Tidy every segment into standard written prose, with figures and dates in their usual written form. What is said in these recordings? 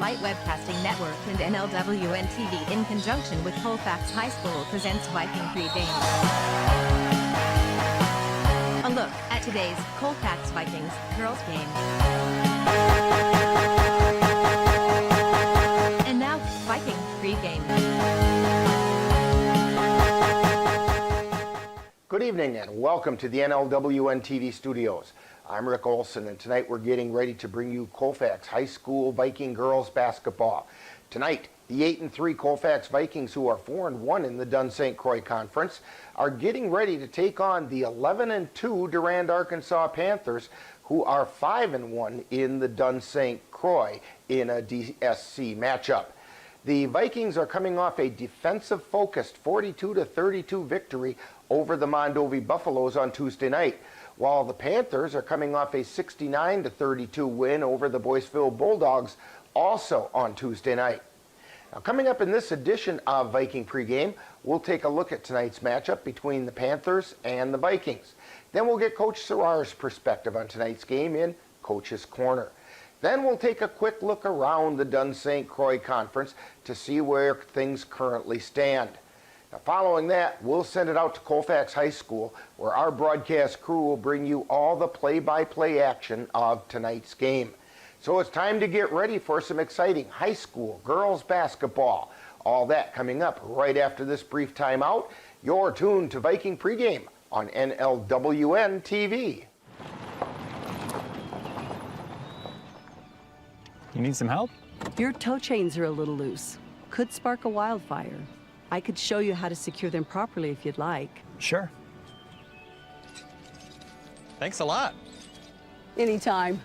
Light Webcasting Network and NLWN-TV in conjunction with Colfax High School presents Viking Pregame. A look at today's Colfax Vikings Girls game. And now, Viking Pregame. Good evening and welcome to the NLWN-TV studios. I'm Rick Olson, and tonight we're getting ready to bring you Colfax High School Viking Girls Basketball. Tonight, the 8-3 Colfax Vikings, who are 4-1 in the Dunn-St Croix Conference, are getting ready to take on the 11-2 Durand-Arkansaw Panthers, who are 5-1 in the Dunn-St Croix in a DSC matchup. The Vikings are coming off a defensive-focused 42-32 victory over the Mondovi Buffaloes on Tuesday night, while the Panthers are coming off a 69-32 win over the Boyceville Bulldogs also on Tuesday night. Now, coming up in this edition of Viking Pregame, we'll take a look at tonight's matchup between the Panthers and the Vikings. Then we'll get Coach Serrar's perspective on tonight's game in Coach's Corner. Then we'll take a quick look around the Dunn-St Croix Conference to see where things currently stand. Now, following that, we'll send it out to Colfax High School, where our broadcast crew will bring you all the play-by-play action of tonight's game. So it's time to get ready for some exciting high school girls basketball. All that coming up right after this brief timeout. You're tuned to Viking Pregame on NLWN-TV. You need some help? Your toe chains are a little loose. Could spark a wildfire. I could show you how to secure them properly if you'd like. Sure. Thanks a lot. Anytime.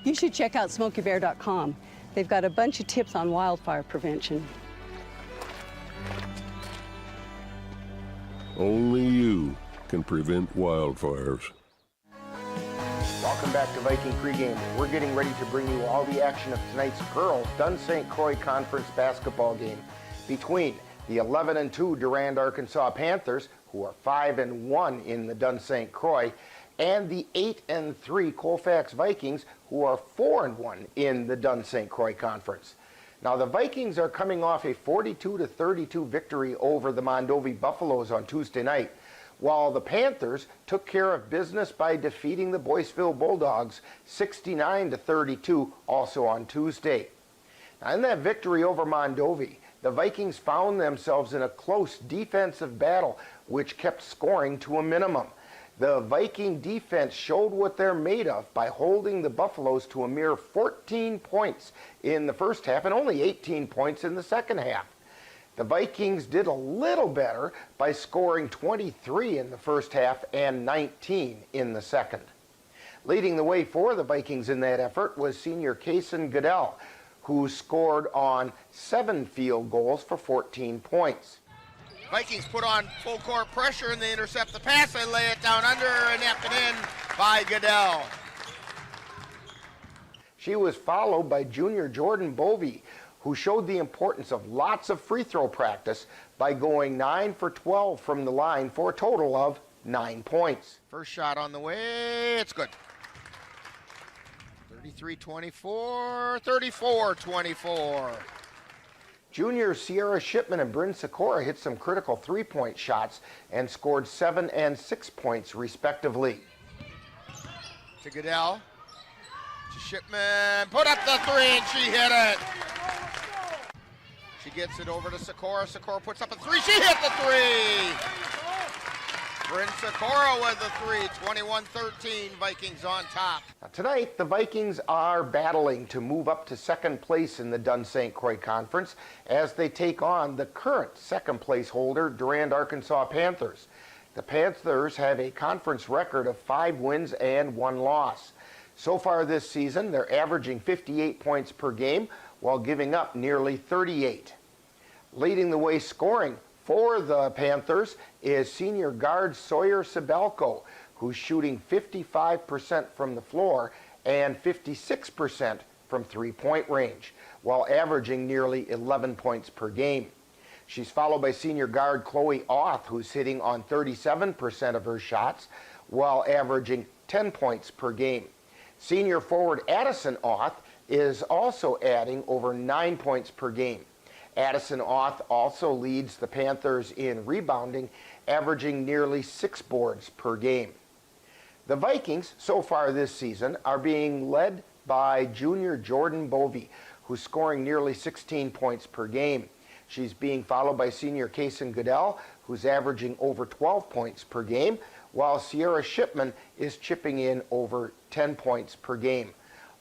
You should check out SmokeyBear.com. They've got a bunch of tips on wildfire prevention. Only you can prevent wildfires. Welcome back to Viking Pregame. We're getting ready to bring you all the action of tonight's girls Dunn-St Croix Conference basketball game between the 11-2 Durand-Arkansaw Panthers, who are 5-1 in the Dunn-St Croix, and the 8-3 Colfax Vikings, who are 4-1 in the Dunn-St Croix Conference. Now, the Vikings are coming off a 42-32 victory over the Mondovi Buffaloes on Tuesday night, while the Panthers took care of business by defeating the Boyceville Bulldogs 69-32 also on Tuesday. Now, in that victory over Mondovi, the Vikings found themselves in a close defensive battle, which kept scoring to a minimum. The Viking defense showed what they're made of by holding the Buffaloes to a mere 14 points in the first half and only 18 points in the second half. The Vikings did a little better by scoring 23 in the first half and 19 in the second. Leading the way for the Vikings in that effort was senior Kaysen Goodell, who scored on 7 field goals for 14 points. Vikings put on full court pressure and they intercept the pass. They lay it down under and knocked it in by Goodell. She was followed by junior Jordan Bovey, who showed the importance of lots of free throw practice by going 9 for 12 from the line for a total of 9 points. First shot on the way, it's good. 33-24, 34-24. Junior Sierra Shipman and Bryn Sikora hit some critical three-point shots and scored 7 and 6 points respectively. To Goodell, to Shipman, put up the three and she hit it. She gets it over to Sikora. Sikora puts up a three. She hit the three. Bryn Sikora with the three. 21-13. Vikings on top. Now, tonight, the Vikings are battling to move up to second place in the Dunn-St Croix Conference as they take on the current second place holder, Durand-Arkansaw Panthers. The Panthers have a conference record of 5 wins and 1 loss. So far this season, they're averaging 58 points per game, while giving up nearly 38. Leading the way scoring for the Panthers is senior guard Sawyer Sibelko, who's shooting 55% from the floor and 56% from three-point range, while averaging nearly 11 points per game. She's followed by senior guard Chloe Auth, who's hitting on 37% of her shots, while averaging 10 points per game. Senior forward Addison Auth is also adding over 9 points per game. Addison Auth also leads the Panthers in rebounding, averaging nearly 6 boards per game. The Vikings, so far this season, are being led by junior Jordan Bovey, who's scoring nearly 16 points per game. She's being followed by senior Kason Goodell, who's averaging over 12 points per game, while Sierra Shipman is chipping in over 10 points per game.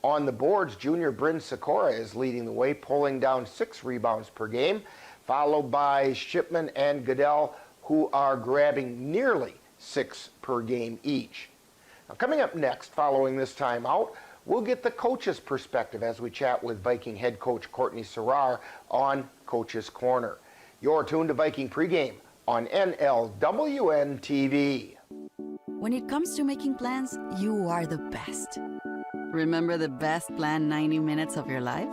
On the boards, junior Bryn Sikora is leading the way, pulling down 6 rebounds per game, followed by Shipman and Goodell, who are grabbing nearly 6 per game each. Now, coming up next, following this timeout, we'll get the coach's perspective as we chat with Viking head coach Courtney Serrar on Coach's Corner. You're tuned to Viking Pregame on NLWN-TV. When it comes to making plans, you are the best. Remember the best planned 90 minutes of your life?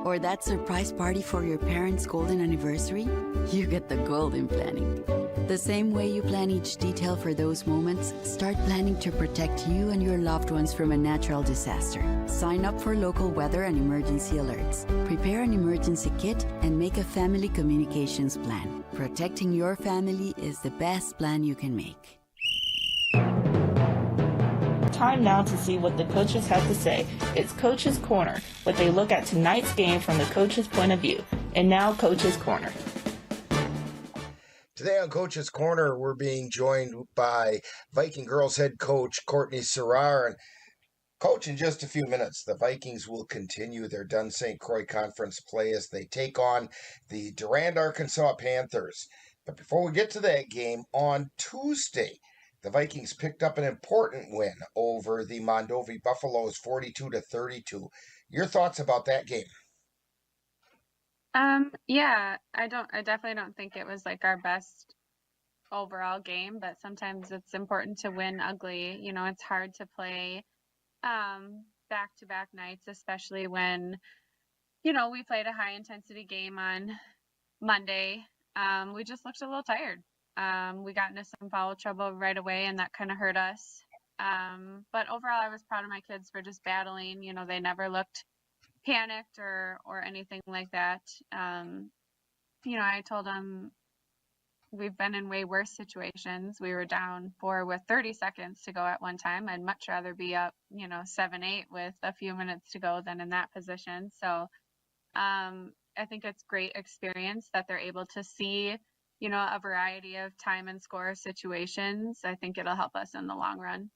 Or that surprise party for your parents' golden anniversary? You get the golden planning. The same way you plan each detail for those moments, start planning to protect you and your loved ones from a natural disaster. Sign up for local weather and emergency alerts. Prepare an emergency kit and make a family communications plan. Protecting your family is the best plan you can make. Time now to see what the coaches have to say. It's Coach's Corner, where they look at tonight's game from the coach's point of view. And now, Coach's Corner. Today on Coach's Corner, we're being joined by Viking girls head coach Courtney Serrar. And Coach, in just a few minutes, the Vikings will continue their Dunn-St Croix Conference play as they take on the Durand-Arkansaw Panthers. But before we get to that game, on Tuesday, the Vikings picked up an important win over the Mondovi Buffaloes 42-32. Your thoughts about that game? Yeah, I definitely don't think it was like our best overall game, but sometimes it's important to win ugly. You know, it's hard to play back-to-back nights, especially when, you know, we played a high intensity game on Monday. We just looked a little tired. We got into some foul trouble right away, and that kind of hurt us. But overall, I was proud of my kids for just battling. You know, they never looked panicked or anything like that. You know, I told them we've been in way worse situations. We were down 4 with 30 seconds to go at one time. I'd much rather be up, you know, 7-8 with a few minutes to go than in that position. So I think it's great experience that they're able to see, you know, a variety of time and score situations. I think it'll help us in the long run.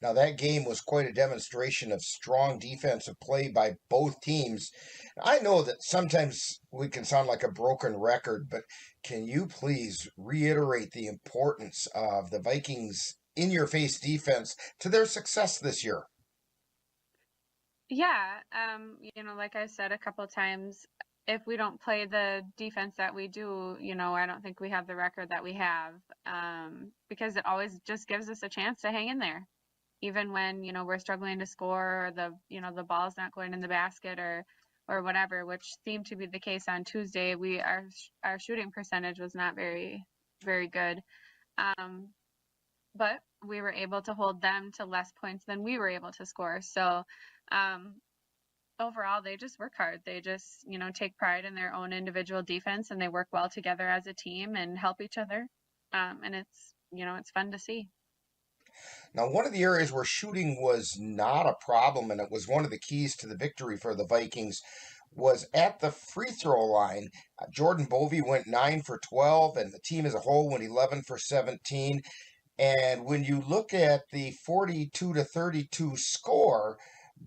Now, that game was quite a demonstration of strong defensive play by both teams. I know that sometimes we can sound like a broken record, but can you please reiterate the importance of the Vikings' in-your-face defense to their success this year? Yeah, you know, like I said a couple of times, if we don't play the defense that we do, you know, I don't think we have the record that we have, because it always just gives us a chance to hang in there, even when, you know, we're struggling to score or the, you know, the ball's not going in the basket or whatever, which seemed to be the case on Tuesday. Our shooting percentage was not very, very good, but we were able to hold them to less points than we were able to score. So overall, they just work hard. They just, you know, take pride in their own individual defense, and they work well together as a team and help each other. And it's, you know, it's fun to see. Now, one of the areas where shooting was not a problem, and it was one of the keys to the victory for the Vikings, was at the free throw line. Jordan Bovey went 9 for 12, and the team as a whole went 11 for 17. And when you look at the 42-32 score,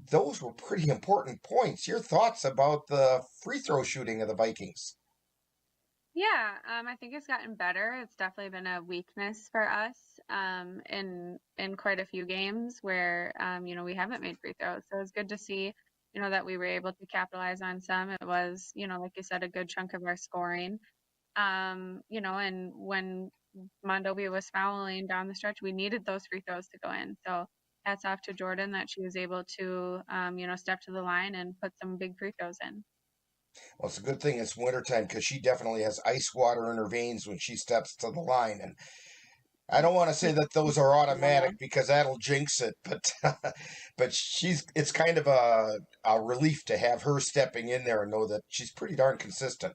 those were pretty important points. Your thoughts about the free throw shooting of the Vikings? Yeah, I think it's gotten better. It's definitely been a weakness for us in quite a few games where, you know, we haven't made free throws. So it's good to see, you know, that we were able to capitalize on some. It was, you know, like you said, a good chunk of our scoring. You know, and when Mondovi was fouling down the stretch, we needed those free throws to go in. So hats off to Jordan that she was able to, you know, step to the line and put some big free throws in. Well, it's a good thing it's wintertime because she definitely has ice water in her veins when she steps to the line. And I don't want to say that those are automatic because that'll jinx it, but but it's kind of a relief to have her stepping in there and know that she's pretty darn consistent.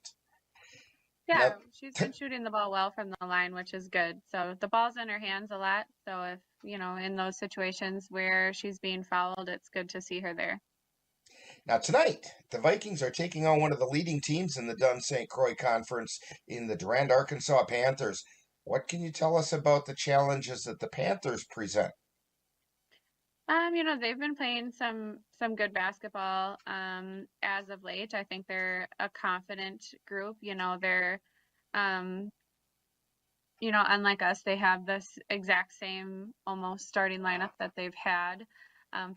Yeah, Now, she's been shooting the ball well from the line, which is good. So the ball's in her hands a lot. So if, in those situations where she's being fouled, it's good to see her there. Now tonight, the Vikings are taking on one of the leading teams in the Dunn-St. Croix Conference in the Durand-Arkansaw Panthers. What can you tell us about the challenges that the Panthers present? They've been playing some good basketball as of late. I think they're a confident group. They're unlike us, they have this exact same almost starting lineup that they've had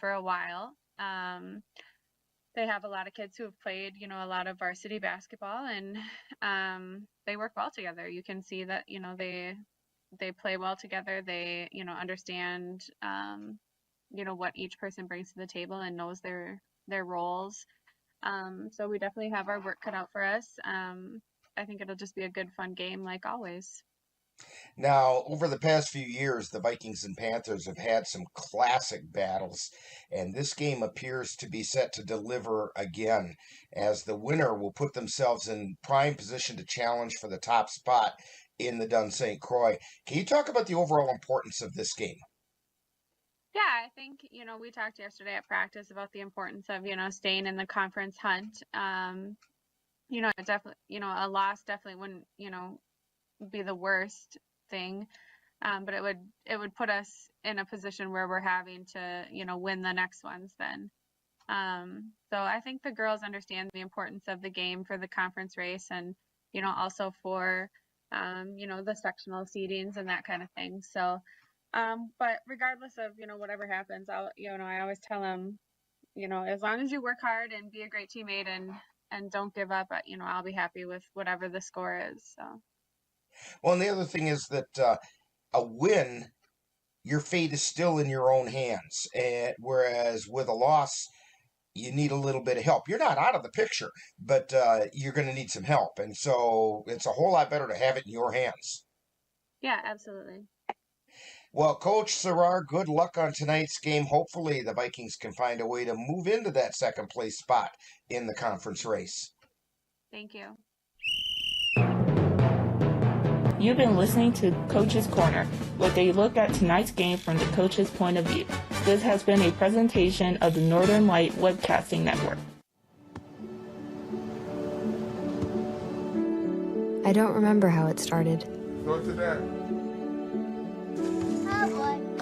for a while. They have a lot of kids who have played, a lot of varsity basketball, and they work well together. You can see that, they play well together. They, understand, what each person brings to the table and knows their roles. So we definitely have our work cut out for us. I think it'll just be a good, fun game like always. Now, over the past few years, the Vikings and Panthers have had some classic battles, and this game appears to be set to deliver again, as the winner will put themselves in prime position to challenge for the top spot in the Dunn-St. Croix. Can you talk about the overall importance of this game? Yeah, I think, we talked yesterday at practice about the importance of, staying in the conference hunt. It definitely, a loss definitely wouldn't, be the worst thing, but it would put us in a position where we're having to win the next ones then. So I think the girls understand the importance of the game for the conference race, and also for the sectional seedings and that kind of thing. So but regardless of whatever happens, I always tell them, as long as you work hard and be a great teammate and don't give up, I'll be happy with whatever the score is. So. Well, and the other thing is that a win, your fate is still in your own hands. Whereas with a loss, you need a little bit of help. You're not out of the picture, but you're going to need some help. And so it's a whole lot better to have it in your hands. Yeah, absolutely. Well, Coach Serrar, good luck on tonight's game. Hopefully the Vikings can find a way to move into that second place spot in the conference race. Thank you. You've been listening to Coach's Corner, where they look at tonight's game from the coach's point of view. This has been a presentation of the Northern Light Webcasting Network. I don't remember how it started. Go to that.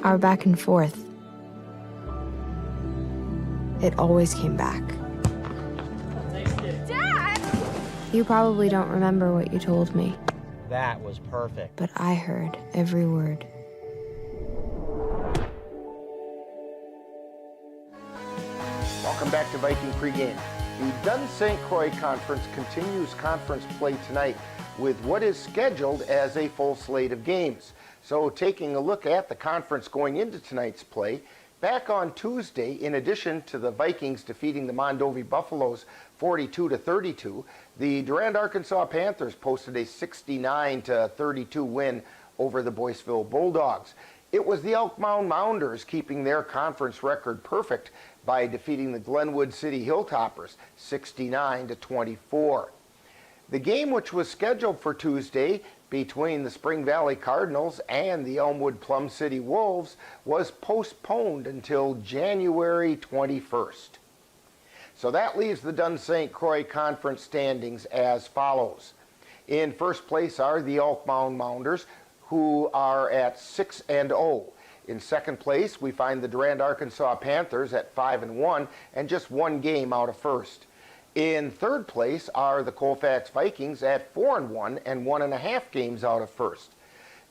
Our back and forth. It always came back. Dad! You probably don't remember what you told me. That was perfect. But I heard every word. Welcome back to Viking Pregame. The Dunn-St. Croix Conference continues conference play tonight with what is scheduled as a full slate of games. So taking a look at the conference going into tonight's play, back on Tuesday, in addition to the Vikings defeating the Mondovi Buffaloes 42-32, the Durand-Arkansaw Panthers posted a 69-32 win over the Boyceville Bulldogs. It was the Elk Mound Mounders keeping their conference record perfect by defeating the Glenwood City Hilltoppers 69-24. The game, which was scheduled for Tuesday between the Spring Valley Cardinals and the Elmwood Plum City Wolves, was postponed until January 21st. So that leaves the Dunn-St. Croix Conference standings as follows. In first place are the Elk Mound Mounders, who are at 6-0. In second place, we find the Durand-Arkansaw Panthers at 5-1 and just one game out of first. In third place are the Colfax Vikings at 4-1 and 1.5 games out of first.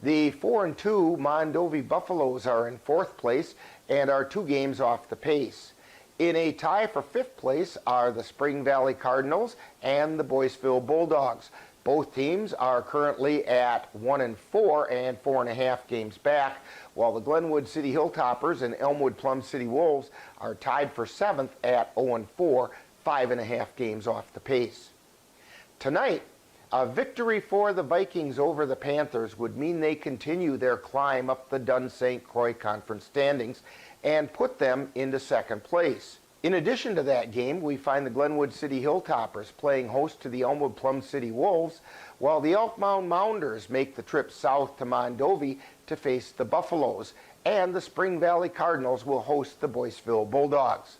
The 4-2 Mondovi Buffaloes are in fourth place and are 2 games off the pace. In a tie for fifth place are the Spring Valley Cardinals and the Boyceville Bulldogs. Both teams are currently at 1-4 and 4.5 games back, while the Glenwood City Hilltoppers and Elmwood Plum City Wolves are tied for 7th at 0-4, 5.5 games off the pace. Tonight, A victory for the Vikings over the Panthers would mean they continue their climb up the Dunn-St. Croix Conference standings and put them into second place. In addition to that game, we find the Glenwood City Hilltoppers playing host to the Elmwood Plum City Wolves, while the Elk Mound Mounders make the trip south to Mondovi to face the Buffaloes, and the Spring Valley Cardinals will host the Boyceville Bulldogs.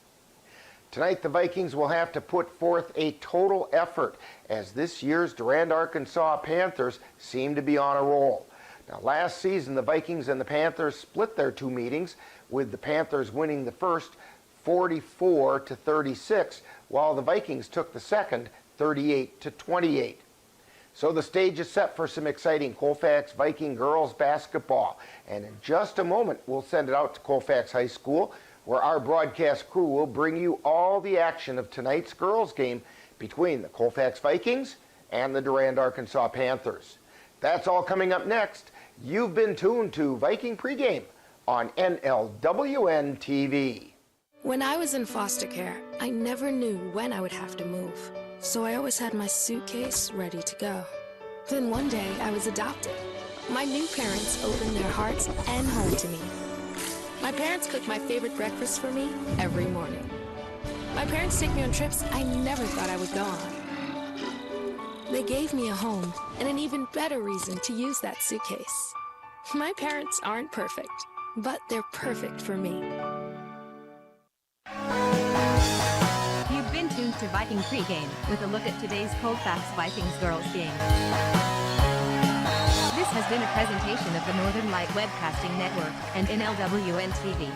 Tonight, the Vikings will have to put forth a total effort as this year's Durand-Arkansaw Panthers seem to be on a roll. Now, last season, the Vikings and the Panthers split their two meetings, with the Panthers winning the first 44-36, while the Vikings took the second 38-28. So the stage is set for some exciting Colfax Viking Girls Basketball. And in just a moment, we'll send it out to Colfax High School, where our broadcast crew will bring you all the action of tonight's girls game between the Colfax Vikings and the Durand-Arkansaw Panthers. That's all coming up next. You've been tuned to Viking Pregame on NLWN-TV. When I was in foster care, I never knew when I would have to move, so I always had my suitcase ready to go. Then one day, I was adopted. My new parents opened their hearts and home to me. My parents cook my favorite breakfast for me every morning. My parents take me on trips I never thought I would go on. They gave me a home and an even better reason to use that suitcase. My parents aren't perfect, but they're perfect for me. You've been tuned to Viking Pregame with a look at today's Colfax Vikings girls game. This has been a presentation of the Northern Light Webcasting Network and NLWN-TV.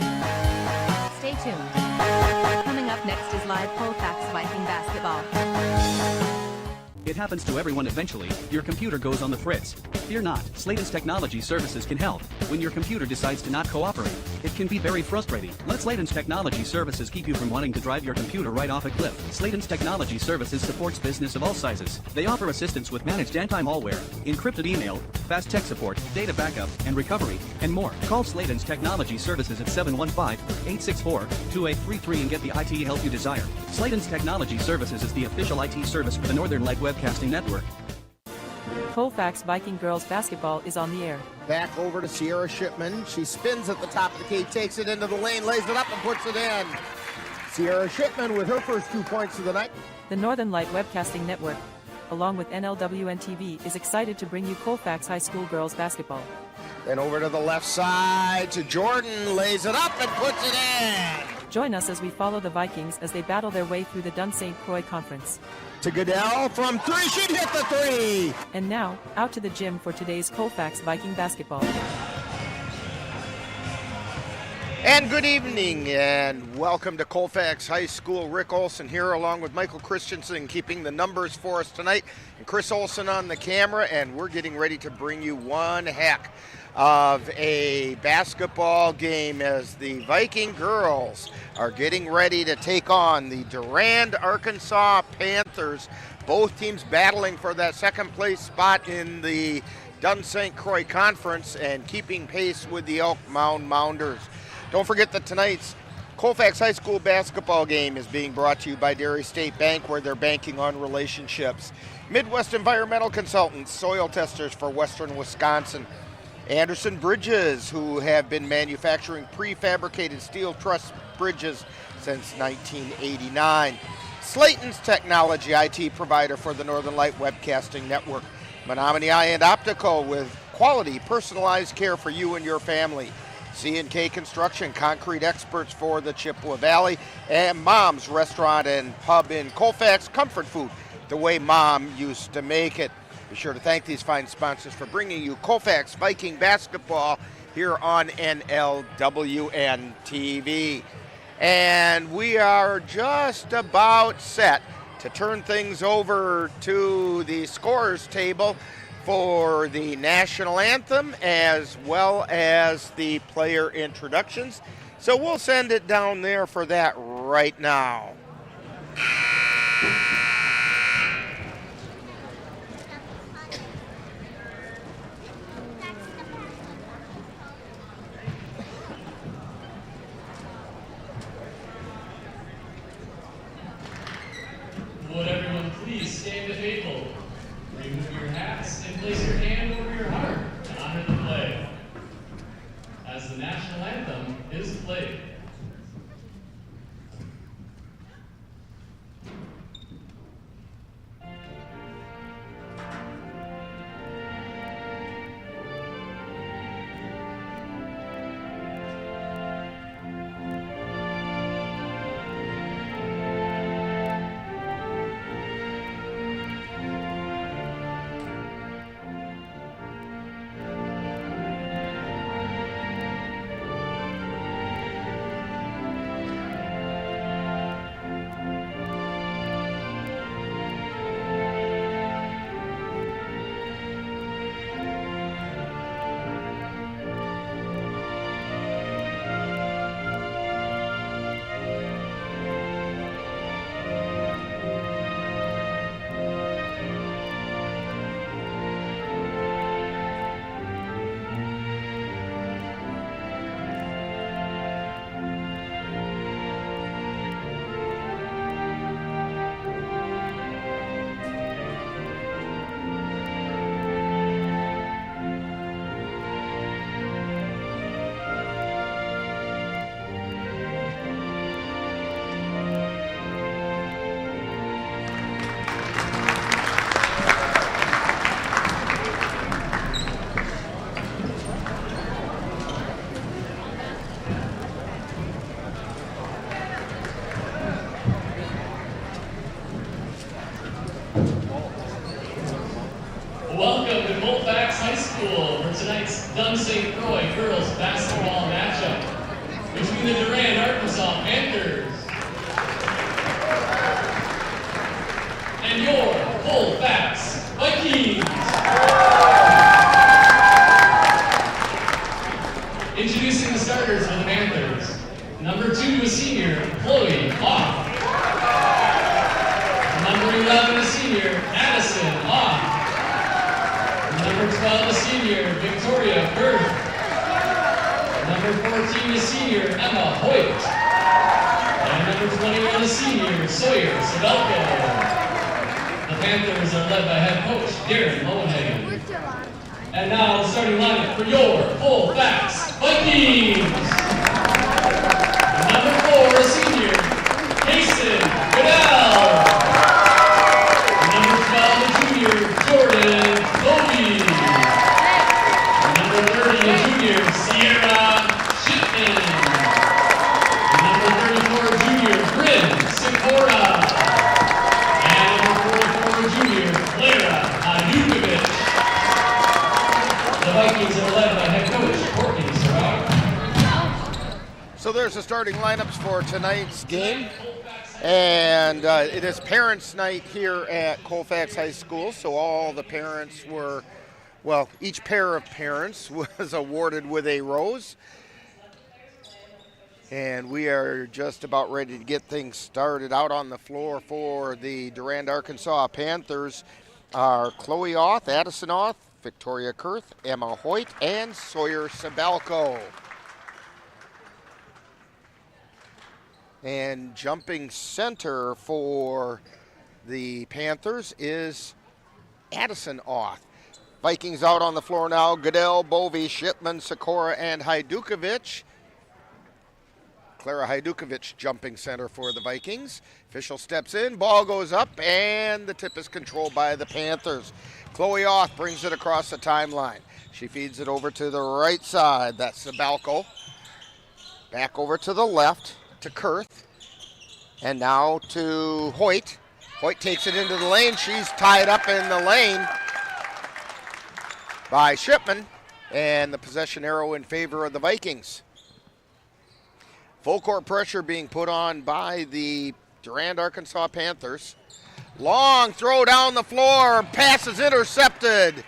Stay tuned. Coming up next is live Colfax Viking basketball. It happens to everyone eventually. Your computer goes on the fritz. Fear not, Sladen's Technology Services can help. When your computer decides to not cooperate, it can be very frustrating. Let Sladen's Technology Services keep you from wanting to drive your computer right off a cliff. Sladen's Technology Services supports business of all sizes. They offer assistance with managed anti-malware, encrypted email, fast tech support, data backup, and recovery, and more. Call Sladen's Technology Services at 715-864-2833 and get the IT help you desire. Sladen's Technology Services is the official IT service for the Northern Light Webcasting Network. Colfax Viking Girls Basketball is on the air. Back over to Sierra Shipman. She spins at the top of the key, takes it into the lane, lays it up and puts it in. Sierra Shipman with her first 2 points of the night. The Northern Light Webcasting Network, along with NLWN-TV, is excited to bring you Colfax High School Girls Basketball. Then over to the left side to Jordan, lays it up and puts it in. Join us as we follow the Vikings as they battle their way through the Dunn-St. Croix Conference. To Goodell from three, she hit the three! And now, out to the gym for today's Colfax Viking basketball. And good evening and welcome to Colfax High School. Rick Olson here along with Michael Christensen keeping the numbers for us tonight. And Chris Olson on the camera, and we're getting ready to bring you one heck of a basketball game as the Viking girls are getting ready to take on the Durand-Arkansaw Panthers. Both teams battling for that second place spot in the Dunn-St. Croix Conference and keeping pace with the Elk Mound Mounders. Don't forget that tonight's Colfax High School basketball game is being brought to you by Dairy State Bank, where they're banking on relationships. Midwest Environmental Consultants, soil testers for Western Wisconsin. Anderson Bridges, who have been manufacturing prefabricated steel truss bridges since 1989. Slayton's Technology, IT provider for the Northern Light Webcasting Network. Menominee Eye and Optical, with quality, personalized care for you and your family. C&K Construction, concrete experts for the Chippewa Valley. And Mom's Restaurant and Pub in Colfax, comfort food, the way Mom used to make it. Be sure to thank these fine sponsors for bringing you Colfax Viking basketball here on NLWN-TV. And we are just about set to turn things over to the scorers table for the national anthem as well as the player introductions. So we'll send it down there for that right now. Would everyone please stand to faithful? Remove as the national anthem is played. Welcome to Colfax High School for tonight's Dunn-St. Croix Girls Basketball matchup between the Durand-Arkansaw Panthers and your Colfax Vikings. Introducing the starters for the Panthers. Number 2, a senior, Chloe Off. Number 11, a senior, Addison Off. Number 12, a senior, Victoria Bird. Number 14, a senior, Emma Hoyt. And number 21, a senior, Sawyer Sabelko. The Panthers are led by head coach Darren Lowenhagen. And now the starting lineup for your Colfax Vikings. Number 4, a senior, Jason Goodell. Number 12, a junior, Jordan Kobe. Number 30, a junior, Sierra Shipman. Number 34, a junior, Bryn Sikora. And number 44, a junior, Clara Anukovic. The Vikings are led by head coach Courtney Sarah. So there's the starting lineups for tonight's game. And it is Parents' Night here at Colfax High School, so all the parents were, well, each pair of parents was awarded with a rose. And we are just about ready to get things started. Out on the floor for the Durand-Arkansaw Panthers are Chloe Oth, Addison Oth, Victoria Kurth, Emma Hoyt, and Sawyer Sabelko. And jumping center for the Panthers is Addison Oth. Vikings out on the floor now. Goodell, Bovey, Shipman, Sikora, and Hajdukovic. Clara Hajdukovic jumping center for the Vikings. Official steps in, ball goes up, and the tip is controlled by the Panthers. Chloe Oth brings it across the timeline. She feeds it over to the right side. That's Sabelko. Back over to the left to Kurth. And now to Hoyt. Hoyt takes it into the lane. She's tied up in the lane by Shipman. And the possession arrow in favor of the Vikings. Full court pressure being put on by the Durand-Arkansaw Panthers. Long throw down the floor. Pass is intercepted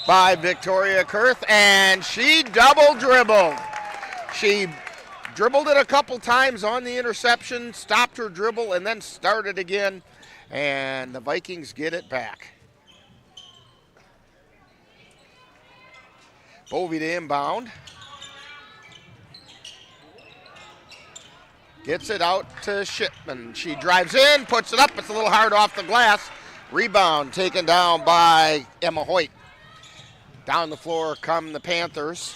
by Victoria Kurth. And she double dribbled. She dribbled it a couple times on the interception, stopped her dribble, and then started again. And the Vikings get it back. Bovey to inbound. Gets it out to Shipman. She drives in, puts it up. It's a little hard off the glass. Rebound taken down by Emma Hoyt. Down the floor come the Panthers.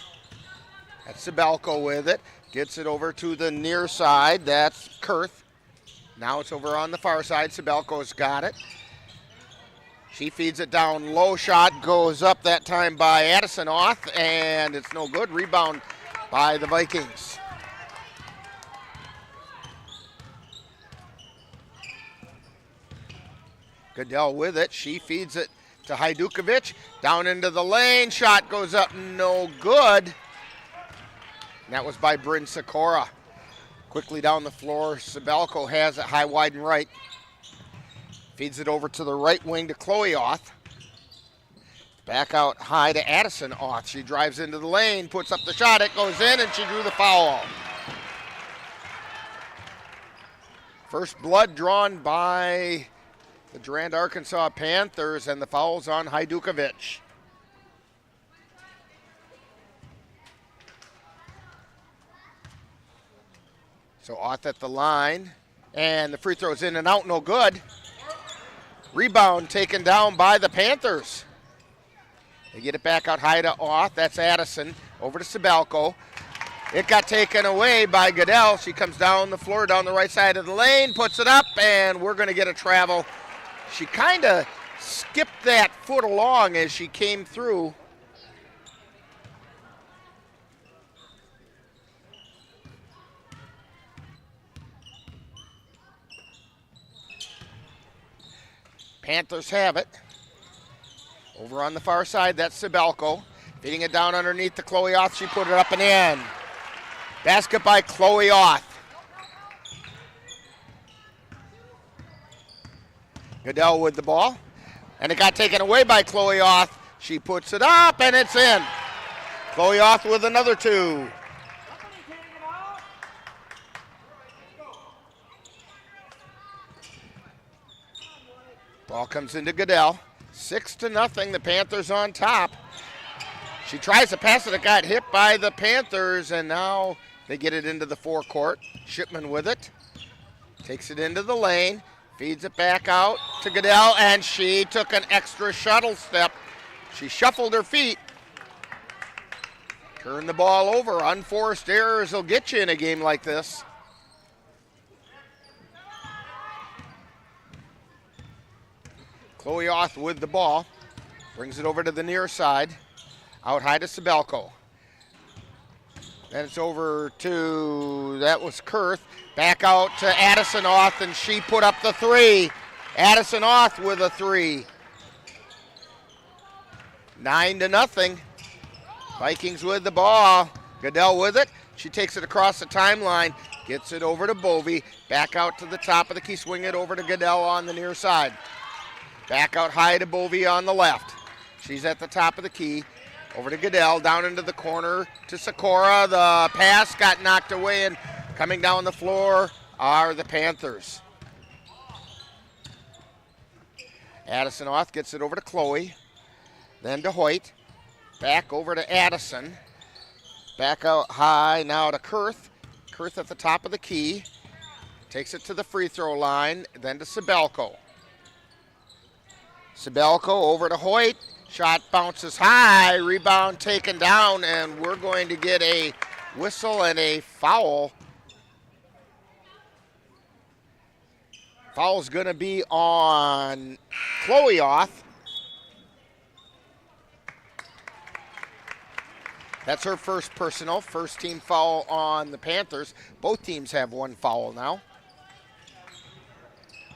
That's Sibelko with it. Gets it over to the near side. That's Kurth. Now it's over on the far side. Sibelko's got it. She feeds it down low. Shot goes up that time by Addison Oth, and it's no good. Rebound by the Vikings. Goodell with it. She feeds it to Hajdukovic. Down into the lane. Shot goes up. No good. And that was by Bryn Sikora. Quickly down the floor. Sibelko has it high, wide, and right. Feeds it over to the right wing to Chloe Oth. Back out high to Addison Oth. She drives into the lane, puts up the shot. It goes in, and she drew the foul. First blood drawn by the Durand-Arkansaw Panthers, and the foul's on Hajdukovic. So Oth at the line, and the free throw's in and out, no good. Rebound taken down by the Panthers. They get it back out high to Oth. That's Addison. Over to Sibelko. It got taken away by Goodell. She comes down the floor, down the right side of the lane, puts it up, and we're going to get a travel. She kind of skipped that foot along as she came through. Panthers have it. Over on the far side, that's Sibelko. Feeding it down underneath to Chloe Oth. She put it up and in. Basket by Chloe Oth. Goodell with the ball. And it got taken away by Chloe Oth. She puts it up and it's in. Chloe Oth with another two. Ball comes into Goodell. 6-0, the Panthers on top. She tries to pass it. It got hit by the Panthers, and now they get it into the forecourt. Shipman with it. Takes it into the lane. Feeds it back out to Goodell, and she took an extra shuttle step. She shuffled her feet. Turn the ball over. Unforced errors will get you in a game like this. Chloe Oth with the ball. Brings it over to the near side. Out high to Sibelko. Then it's over to, that was Kurth. Back out to Addison Oth, and she put up the three. Addison Oth with a three. 9-0. Vikings with the ball. Goodell with it. She takes it across the timeline. Gets it over to Bovey. Back out to the top of the key. Swing it over to Goodell on the near side. Back out high to Bovey on the left. She's at the top of the key. Over to Goodell, down into the corner to Sikora. The pass got knocked away, and coming down the floor are the Panthers. Addison Oth gets it over to Chloe, then to Hoyt. Back over to Addison. Back out high now to Kurth. Kurth at the top of the key. Takes it to the free throw line, then to Sibelko. Sibelko over to Hoyt. Shot bounces high. Rebound taken down, and we're going to get a whistle and a foul. Foul's going to be on Chloe Oth. That's her first personal, first team foul on the Panthers. Both teams have one foul now.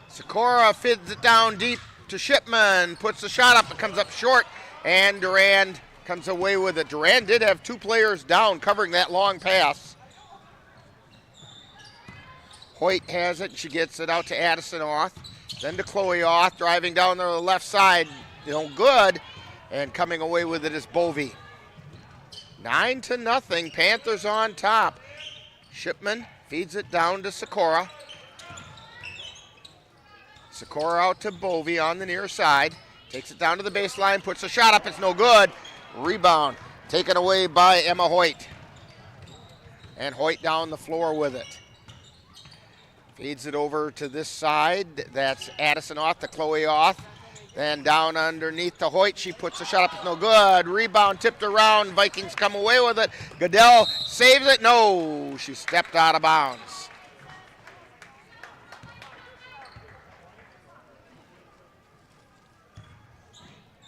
Sikora feeds it down deep to Shipman, puts the shot up, it comes up short, and Durand comes away with it. Durand did have two players down covering that long pass. Hoyt has it, she gets it out to Addison Oth, then to Chloe Oth, driving down the left side, no good, and coming away with it is Bovey. 9-0, Panthers on top. Shipman feeds it down to Sikora. Sikora out to Bovey on the near side. Takes it down to the baseline, puts a shot up, it's no good. Rebound taken away by Emma Hoyt. And Hoyt down the floor with it. Feeds it over to this side. That's Addison Oth to Chloe Oth. Then down underneath to Hoyt. She puts the shot up. It's no good. Rebound tipped around. Vikings come away with it. Goodell saves it. No, she stepped out of bounds.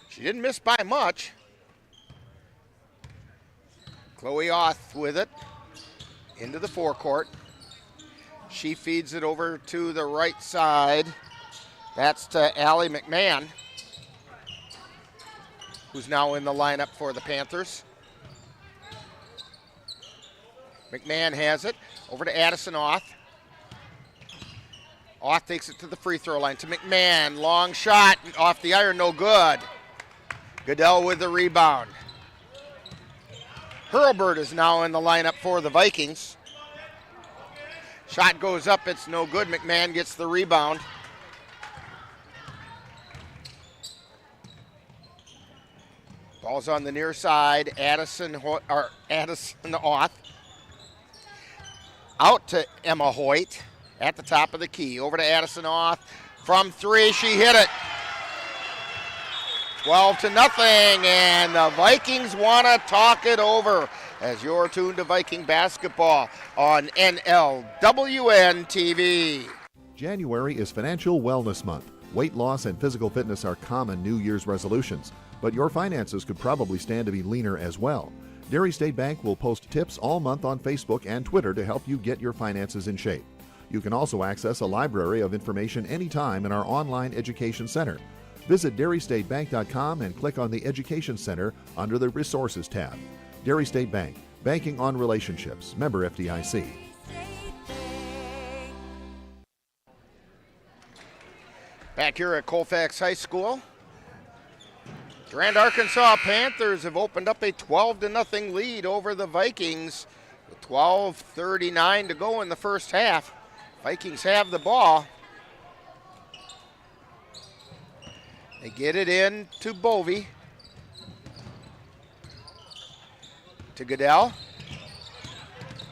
She didn't miss by much. Chloe Oth with it into the forecourt. She feeds it over to the right side. That's to Allie McMahon, who's now in the lineup for the Panthers. McMahon has it over to Addison Oth. Oth takes it to the free throw line to McMahon. Long shot off the iron, no good. Goodell with the rebound. Hurlburt is now in the lineup for the Vikings. Shot goes up, it's no good. McMahon gets the rebound. Ball's on the near side. Addison Oth. Out to Emma Hoyt at the top of the key. Over to Addison Oth. From three, she hit it. 12-0, and the Vikings want to talk it over as you're tuned to Viking basketball on NLWN-TV. January is Financial Wellness Month. Weight loss and physical fitness are common New Year's resolutions, but your finances could probably stand to be leaner as well. Dairy State Bank will post tips all month on Facebook and Twitter to help you get your finances in shape. You can also access a library of information anytime in our online education center. Visit dairystatebank.com and click on the Education Center under the Resources tab. Dairy State Bank, banking on relationships. Member FDIC. Back here at Colfax High School, Durand-Arkansaw Panthers have opened up a 12-0 lead over the Vikings with 12:39 to go in the first half. Vikings have the ball. They get it in to Bovey. To Goodell.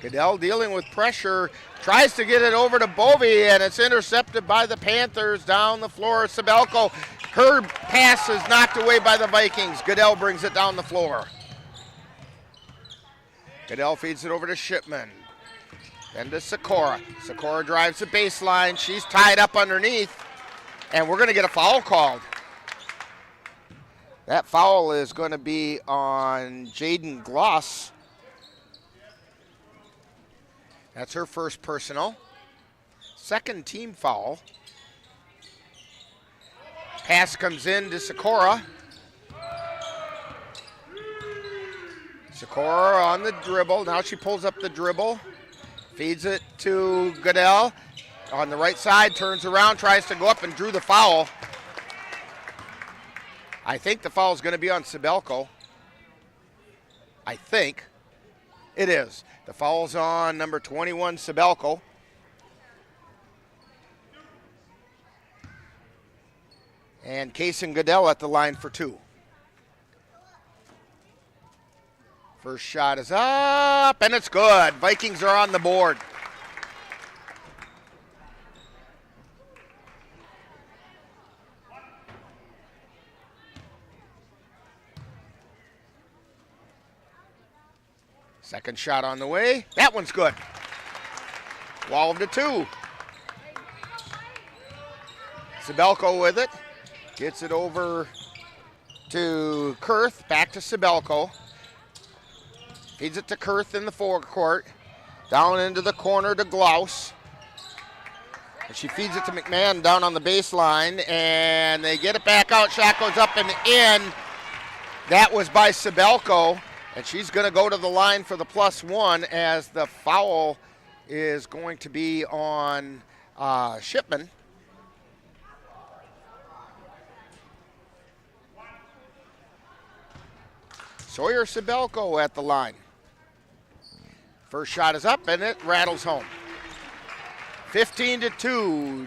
Goodell dealing with pressure. Tries to get it over to Bovey, and it's intercepted by the Panthers down the floor. Sabelko, her pass is knocked away by the Vikings. Goodell brings it down the floor. Goodell feeds it over to Shipman. Then to Sikora. Sikora drives the baseline. She's tied up underneath, and we're going to get a foul called. That foul is going to be on Jaden Gloss. That's her first personal. Second team foul. Pass comes in to Sikora. Sikora on the dribble. Now she pulls up the dribble. Feeds it to Goodell. On the right side, turns around, tries to go up and drew the foul. I think the foul is going to be on Sabelko. I think it is. The foul's on number 21, Sabelko. And Kaysen Goodell at the line for two. First shot is up, and it's good. Vikings are on the board. Second shot on the way. That one's good. 12-2. Sabelko with it. Gets it over to Kurth. Back to Sabelko. Feeds it to Kurth in the forecourt. Down into the corner to Glaus. And she feeds it to McMahon down on the baseline. And they get it back out. Shot goes up and in. That was by Sabelko. And she's going to go to the line for the +1 as the foul is going to be on Shipman. Sawyer Sabelko at the line. First shot is up and it rattles home. 15-2.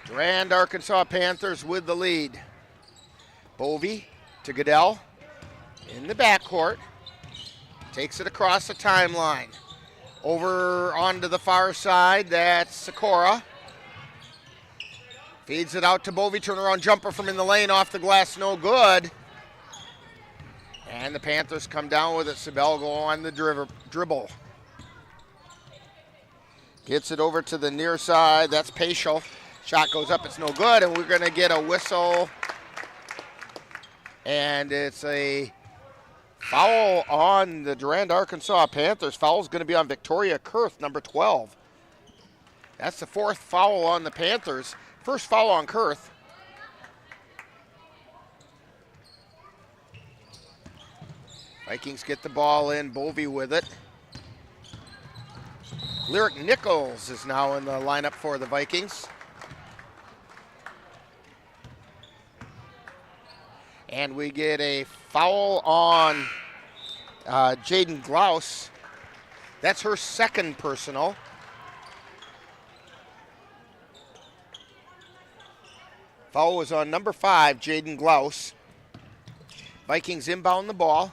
Durand-Arkansaw Panthers with the lead. Bovey to Goodell in the backcourt. Takes it across the timeline. Over onto the far side, that's Sikora. Feeds it out to Bovey. Turnaround jumper from in the lane, off the glass, no good. And the Panthers come down with it. Sabelgo on the dribble. Gets it over to the near side. That's Paschal. Shot goes up, it's no good, and we're going to get a whistle. And it's a foul on the Durand-Arkansaw Panthers. Foul is going to be on Victoria Kurth, number 12. That's the fourth foul on the Panthers. First foul on Kurth. Vikings get the ball in, Bovey with it. Lyric Nichols is now in the lineup for the Vikings. And we get a foul on Jaden Glaus. That's her second personal. Foul was on number 5, Jaden Glaus. Vikings inbound the ball.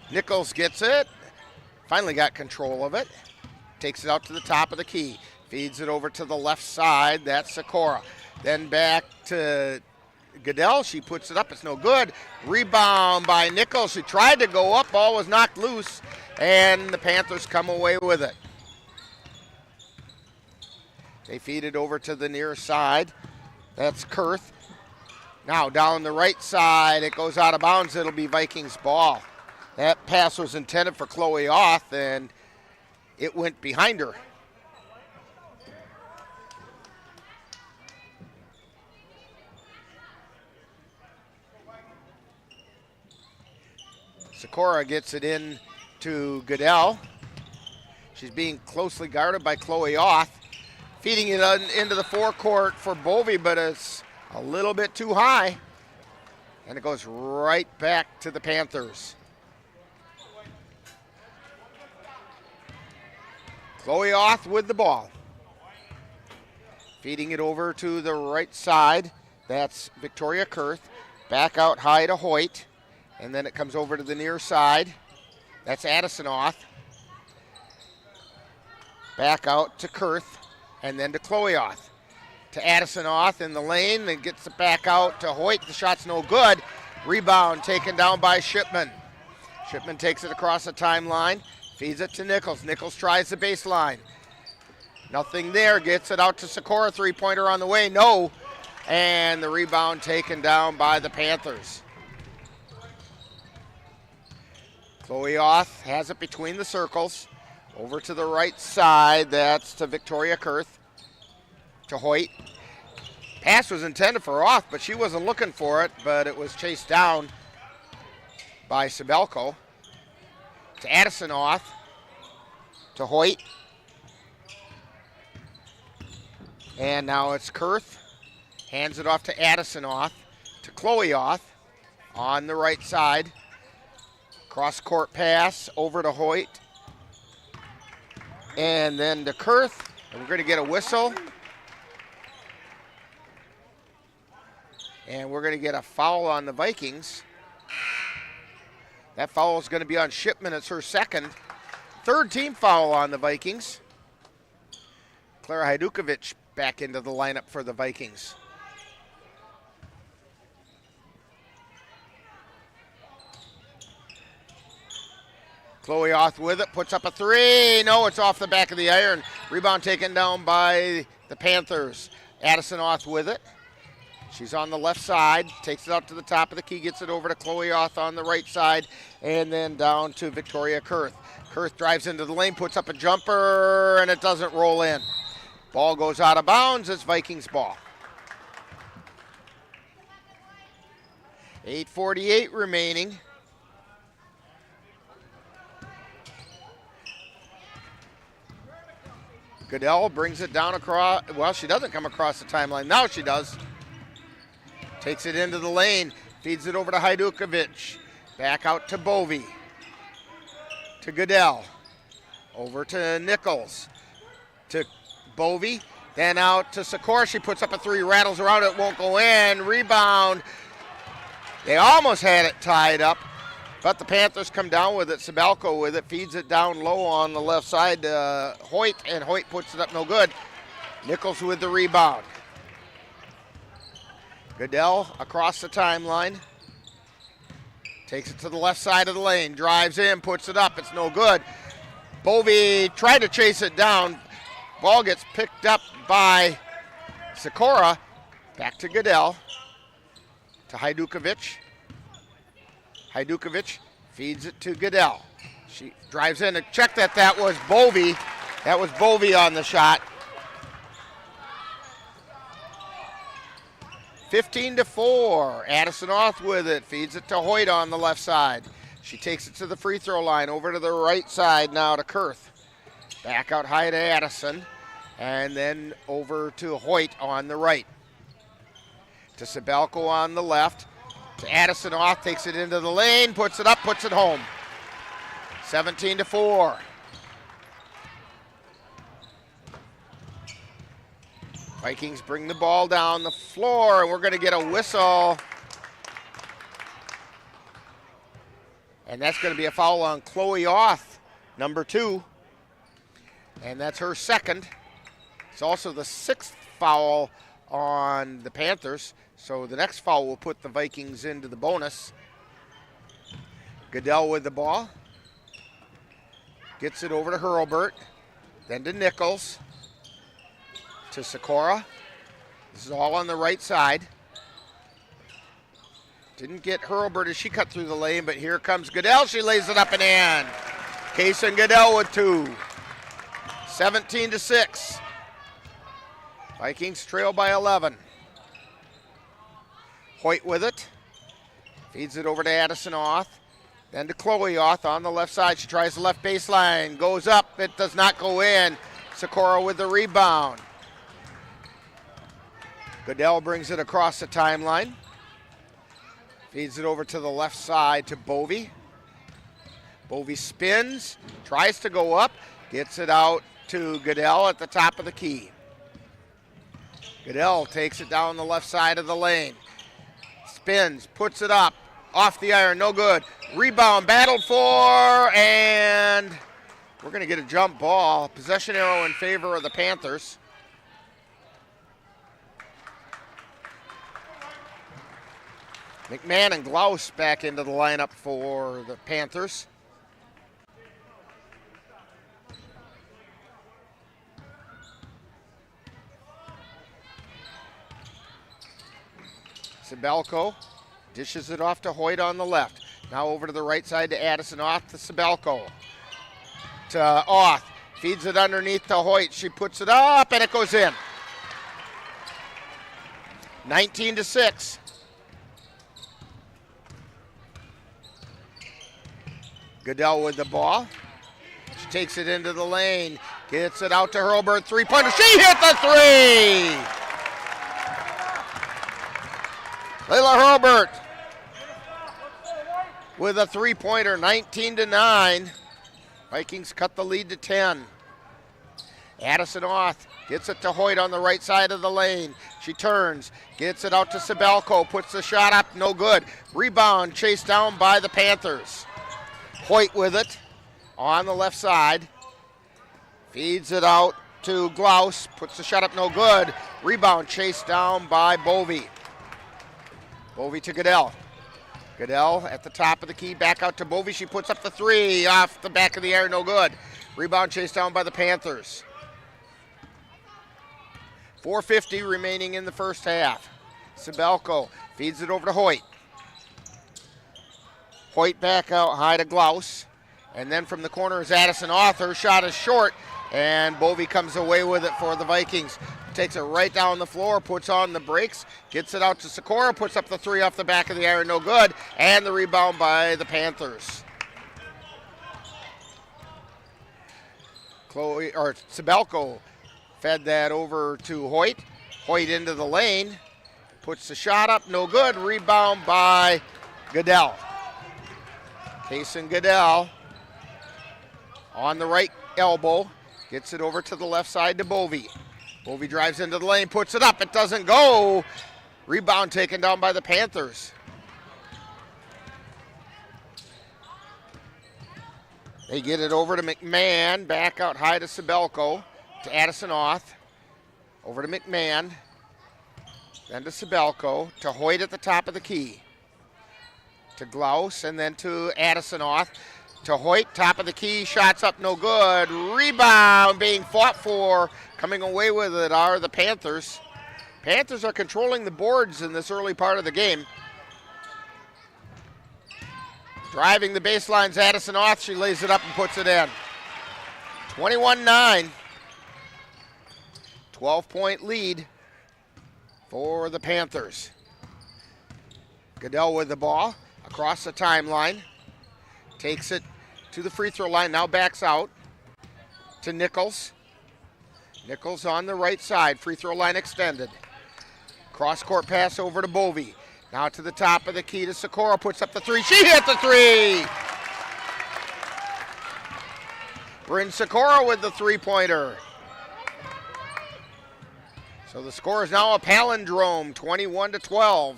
Nichols gets it. Finally got control of it. Takes it out to the top of the key. Feeds it over to the left side. That's Sikora. Then back to Goodell. She puts it up. It's no good. Rebound by Nichols. She tried to go up. Ball was knocked loose. And the Panthers come away with it. They feed it over to the near side. That's Kurth. Now down the right side. It goes out of bounds. It'll be Vikings ball. That pass was intended for Chloe Oth, and it went behind her. Sikora gets it in to Goodell. She's being closely guarded by Chloe Oth. Feeding it into the forecourt for Bovey, but it's a little bit too high. And it goes right back to the Panthers. Chloe Oth with the ball. Feeding it over to the right side. That's Victoria Kurth. Back out high to Hoyt. And then it comes over to the near side. That's Addison Oth. Back out to Kurth. And then to Chloe Oth. To Addison Oth in the lane. Then gets it back out to Hoyt. The shot's no good. Rebound taken down by Shipman. Shipman takes it across the timeline. Feeds it to Nichols. Nichols tries the baseline. Nothing there. Gets it out to Sikora. Three-pointer on the way. No. And the rebound taken down by the Panthers. Chloe Oth has it between the circles. Over to the right side. That's to Victoria Kurth. To Hoyt. Pass was intended for Oth, but she wasn't looking for it. But it was chased down by Sabelko. To Addison Oth. To Hoyt. And now it's Kurth. Hands it off to Addison Oth. To Chloe Oth on the right side. Cross-court pass over to Hoyt. And then to Kurth. And we're going to get a whistle. And we're going to get a foul on the Vikings. That foul is going to be on Shipman. It's her second. Third team foul on the Vikings. Clara Hajdukovic back into the lineup for the Vikings. Chloe Oth with it, puts up a three. No, it's off the back of the iron. Rebound taken down by the Panthers. Addison Oth with it. She's on the left side, takes it out to the top of the key, gets it over to Chloe Oth on the right side, and then down to Victoria Kurth. Kurth drives into the lane, puts up a jumper, and it doesn't roll in. Ball goes out of bounds. It's Vikings ball. 8:48 remaining. Goodell brings it down across. Well, she doesn't come across the timeline. Now she does. Takes it into the lane. Feeds it over to Hajdukovic. Back out to Bovey. To Goodell. Over to Nichols. To Bovey. Then out to Sikora. She puts up a three. Rattles around it. Won't go in. Rebound. They almost had it tied up. But the Panthers come down with it. Sabelko with it, feeds it down low on the left side to Hoyt, and Hoyt puts it up no good. Nichols with the rebound. Goodell across the timeline. Takes it to the left side of the lane, drives in, puts it up, it's no good. Bovey tried to chase it down. Ball gets picked up by Sikora. Back to Goodell. To Hajdukovic. Hajdukovic feeds it to Goodell. She drives in to check that was Bovey. That was Bovey on the shot. 15-4. Addison Oth with it. Feeds it to Hoyt on the left side. She takes it to the free throw line. Over to the right side now to Kurth. Back out high to Addison. And then over to Hoyt on the right. To Sabelko on the left. To Addison Oth. Takes it into the lane. Puts it up. Puts it home. 17-4. Vikings bring the ball down the floor, and we're going to get a whistle. And that's going to be a foul on Chloe Oth, number 2. And that's her second. It's also the 6th foul on the Panthers. So the next foul will put the Vikings into the bonus. Goodell with the ball. Gets it over to Hurlbert. Then to Nichols. To Sikora. This is all on the right side. Didn't get Hurlbert as she cut through the lane, but here comes Goodell. She lays it up and in. Kaysen Goodell with 2. 17-6. Vikings trail by 11. Hoyt with it. Feeds it over to Addison Oth. Then to Chloe Oth on the left side. She tries the left baseline. Goes up. It does not go in. Sikora with the rebound. Goodell brings it across the timeline. Feeds it over to the left side to Bovey. Bovey spins, tries to go up, gets it out to Goodell at the top of the key. Goodell takes it down the left side of the lane. Spins, puts it up, off the iron, no good. Rebound, battled for, and we're going to get a jump ball. Possession arrow in favor of the Panthers. McMahon and Glaus back into the lineup for the Panthers. Sabelko dishes it off to Hoyt on the left. Now over to the right side to Addison Oth to Sabelko. To Oth. Feeds it underneath to Hoyt. She puts it up and it goes in. 19-6. Goodell with the ball. She takes it into the lane. Gets it out to Hurlbert. Three-pointer. She hit the 3! Layla Hurlbert with a three-pointer. 19-9. Vikings cut the lead to 10. Addison Oth gets it to Hoyt on the right side of the lane. She turns. Gets it out to Sabelko. Puts the shot up. No good. Rebound chased down by the Panthers. Hoyt with it on the left side. Feeds it out to Glaus. Puts the shot up, no good. Rebound chased down by Bovey. Bovey to Goodell. Goodell at the top of the key, back out to Bovey. She puts up the 3 off the back of the air, no good. Rebound chased down by the Panthers. 4:50 remaining in the first half. Sabelko feeds it over to Hoyt. Hoyt back out high to Glaus. And then from the corner is Addison Oth. Her shot is short, and Bovey comes away with it for the Vikings. Takes it right down the floor, puts on the brakes, gets it out to Sikora, puts up the 3 off the back of the iron, no good, and the rebound by the Panthers. Sabelko fed that over to Hoyt. Hoyt into the lane, puts the shot up, no good, rebound by Goodell. Kaysen Goodell on the right elbow, gets it over to the left side to Bovey. Bovey drives into the lane, puts it up, it doesn't go. Rebound taken down by the Panthers. They get it over to McMahon, back out high to Sabelko, to Addison Oth, over to McMahon, then to Sabelko, to Hoyt at the top of the key, to Glaus, and then to Addison Oth, to Hoyt, top of the key, shots up, no good. Rebound being fought for, coming away with it are the Panthers. Panthers are controlling the boards in this early part of the game. Driving the baseline's Addison Oth. She lays it up and puts it in. 21-9. 12-point lead for the Panthers. Goodell with the ball across the timeline. Takes it to the free throw line. Now backs out to Nichols. Nichols on the right side. Free throw line extended. Cross-court pass over to Bovey. Now to the top of the key to Sikora. Puts up the three. She hit the three! Bryn Sikora with the three-pointer. So the score is now a palindrome, 21-12.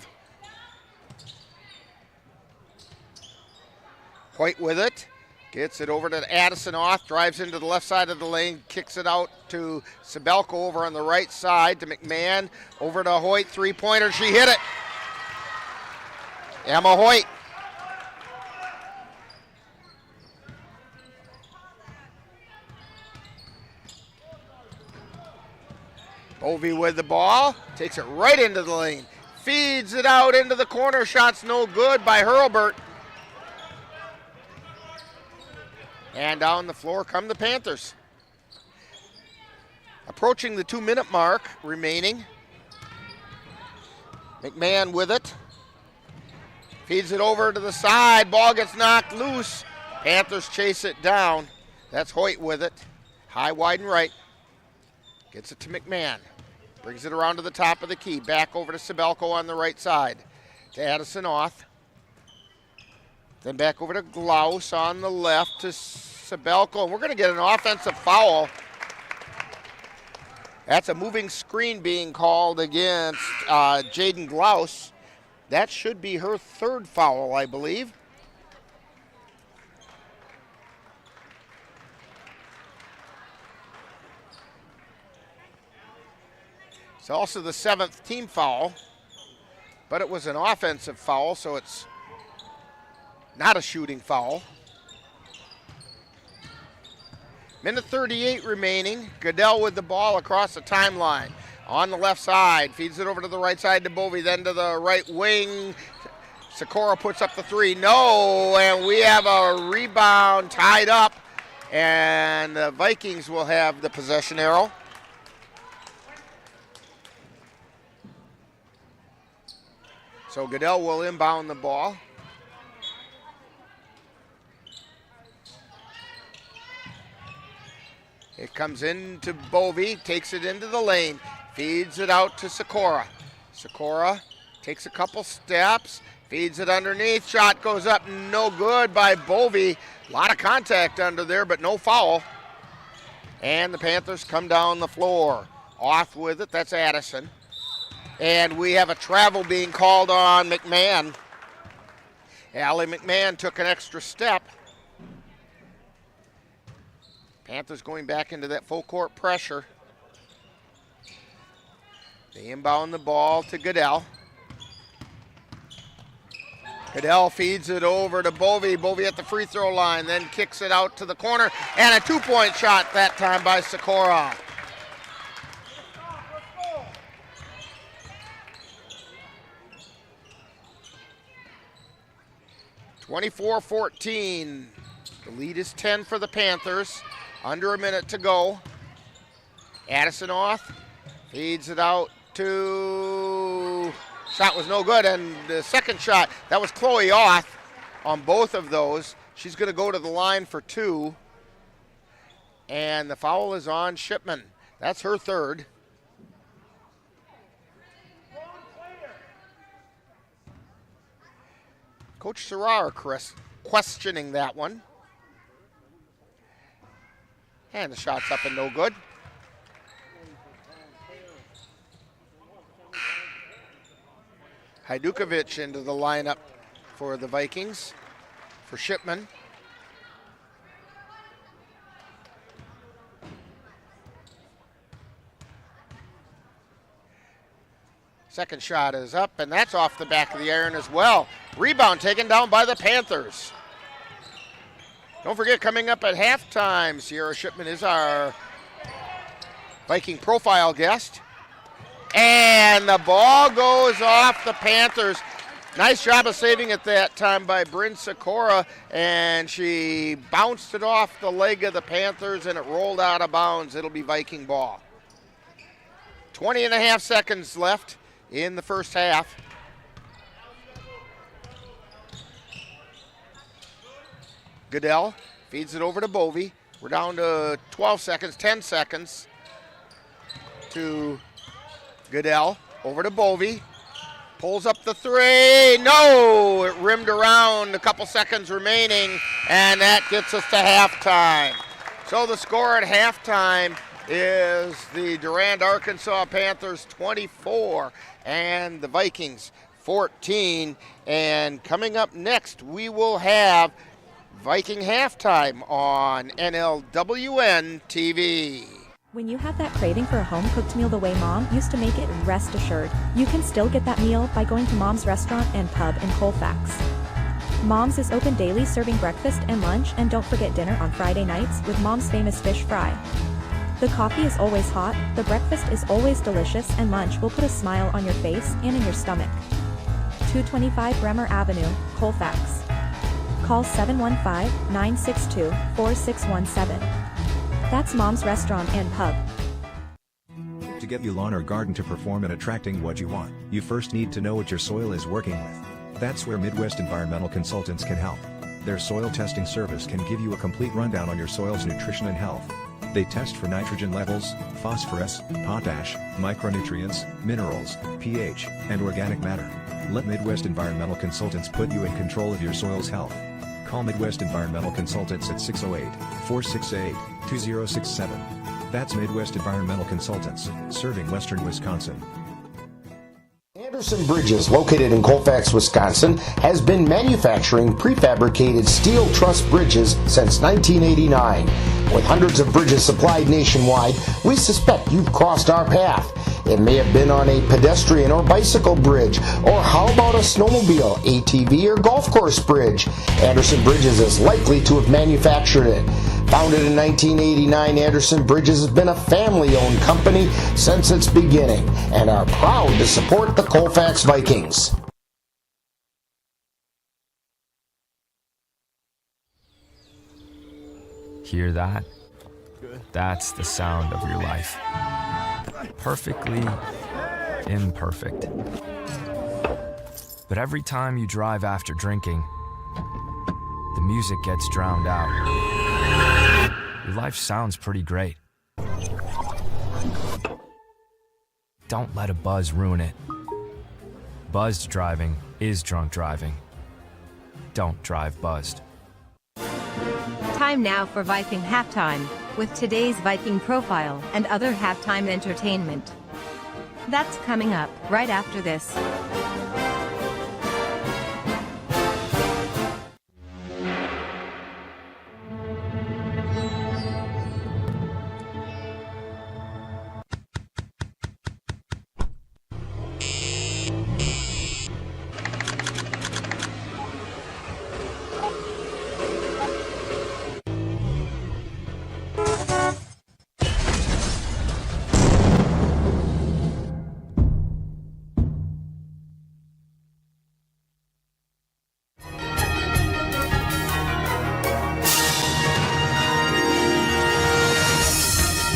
Hoyt with it. Gets it over to Addison Oth, drives into the left side of the lane, kicks it out to Sabelko over on the right side, to McMahon, over to Hoyt, three-pointer, she hit it. Emma Hoyt. Bovey with the ball, takes it right into the lane, feeds it out into the corner, shots no good by Hurlbert. And down the floor come the Panthers. Approaching the 2-minute mark remaining. McMahon with it. Feeds it over to the side. Ball gets knocked loose. Panthers chase it down. That's Hoyt with it. High, wide, and right. Gets it to McMahon. Brings it around to the top of the key. Back over to Sabelko on the right side. To Addison Oth. Then back over to Glaus on the left to Sabelko. And we're going to get an offensive foul. That's a moving screen being called against Jaden Glaus. That should be her third foul, I believe. It's also the 7th team foul, but it was an offensive foul, so it's not a shooting foul. Minute 38 remaining. Goodell with the ball across the timeline. On the left side, feeds it over to the right side to Bovey, then to the right wing. Sikora puts up the three. No, and we have a rebound tied up, and the Vikings will have the possession arrow. So Goodell will inbound the ball. It comes into Bovey, takes it into the lane, feeds it out to Sikora. Sikora takes a couple steps, feeds it underneath, shot goes up, no good by Bovey. A lot of contact under there, but no foul. And the Panthers come down the floor. Off with it, that's Addison. And we have a travel being called on McMahon. Allie McMahon took an extra step. Panthers going back into that full court pressure. They inbound the ball to Goodell. Goodell feeds it over to Bovey. Bovey at the free throw line, then kicks it out to the corner. And a two-point shot that time by Sikora. (24-14). The lead is 10 for the Panthers. Under a minute to go. Addison Oth feeds it out to... Shot was no good, and the second shot, that was Chloe Oth on both of those. She's going to go to the line for two. And the foul is on Shipman. That's her third. Coach Serrar questioning that one. And the shot's up and no good. Hajdukovic into the lineup for the Vikings for Shipman. Second shot is up, and that's off the back of the iron as well. Rebound taken down by the Panthers. Don't forget, coming up at halftime, Sierra Shipman is our Viking profile guest. And the ball goes off the Panthers. Nice job of saving it that time by Bryn Sikora, and she bounced it off the leg of the Panthers, and it rolled out of bounds. It'll be Viking ball. 20 and a half seconds left in the first half. Goodell feeds it over to Bovey. We're down to 12 seconds, 10 seconds to Goodell. Over to Bovey. Pulls up the three. No! It rimmed around. A couple seconds remaining, and that gets us to halftime. So the score at halftime is the Durand-Arkansaw Panthers 24 and the Vikings 14. And coming up next, we will have Viking halftime on NLWN-TV. When you have that craving for a home-cooked meal the way Mom used to make it, rest assured, you can still get that meal by going to Mom's Restaurant and Pub in Colfax. Mom's is open daily, serving breakfast and lunch, and don't forget dinner on Friday nights with Mom's famous fish fry. The coffee is always hot, the breakfast is always delicious, and lunch will put a smile on your face and in your stomach. 225 Bremer Avenue, Colfax. Call 715-962-4617. That's Mom's Restaurant and Pub. To get your lawn or garden to perform at attracting what you want, you first need to know what your soil is working with. That's where Midwest Environmental Consultants can help. Their soil testing service can give you a complete rundown on your soil's nutrition and health. They test for nitrogen levels, phosphorus, potash, micronutrients, minerals, pH, and organic matter. Let Midwest Environmental Consultants put you in control of your soil's health. Call Midwest Environmental Consultants at 608-468-2067. That's Midwest Environmental Consultants, serving Western Wisconsin. Anderson Bridges, located in Colfax, Wisconsin, has been manufacturing prefabricated steel truss bridges since 1989. With hundreds of bridges supplied nationwide, we suspect you've crossed our path. It may have been on a pedestrian or bicycle bridge, or how about a snowmobile, ATV, or golf course bridge? Anderson Bridges is likely to have manufactured it. Founded in 1989, Anderson Bridges has been a family-owned company since its beginning and are proud to support the Colfax Vikings. Hear that? That's the sound of your life. Perfectly imperfect. But every time you drive after drinking, the music gets drowned out. Your life sounds pretty great. Don't let a buzz ruin it. Buzzed driving is drunk driving. Don't drive buzzed. Time now for Viking Halftime, with today's Viking profile and other halftime entertainment. That's coming up right after this.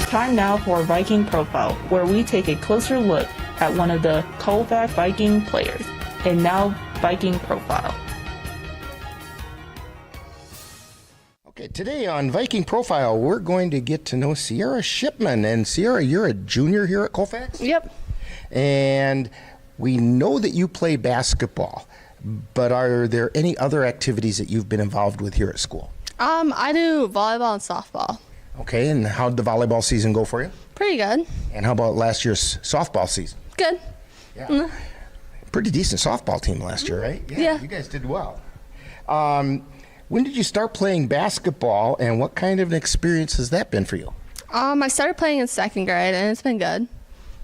Time now for Viking Profile, where we take a closer look at one of the Colfax Viking players. And now, Viking Profile. Okay, today on Viking Profile, we're going to get to know Sierra Shipman. And Sierra, you're a junior here at Colfax? Yep. And we know that you play basketball, but are there any other activities that you've been involved with here at school? I do volleyball and softball. Okay, and how'd the volleyball season go for you? Pretty good. And how about last year's softball season? Good. Yeah. Mm. Pretty decent softball team last year, right? Yeah. You guys did well. When did you start playing basketball, and what kind of an experience has that been for you? I started playing in second grade, and it's been good.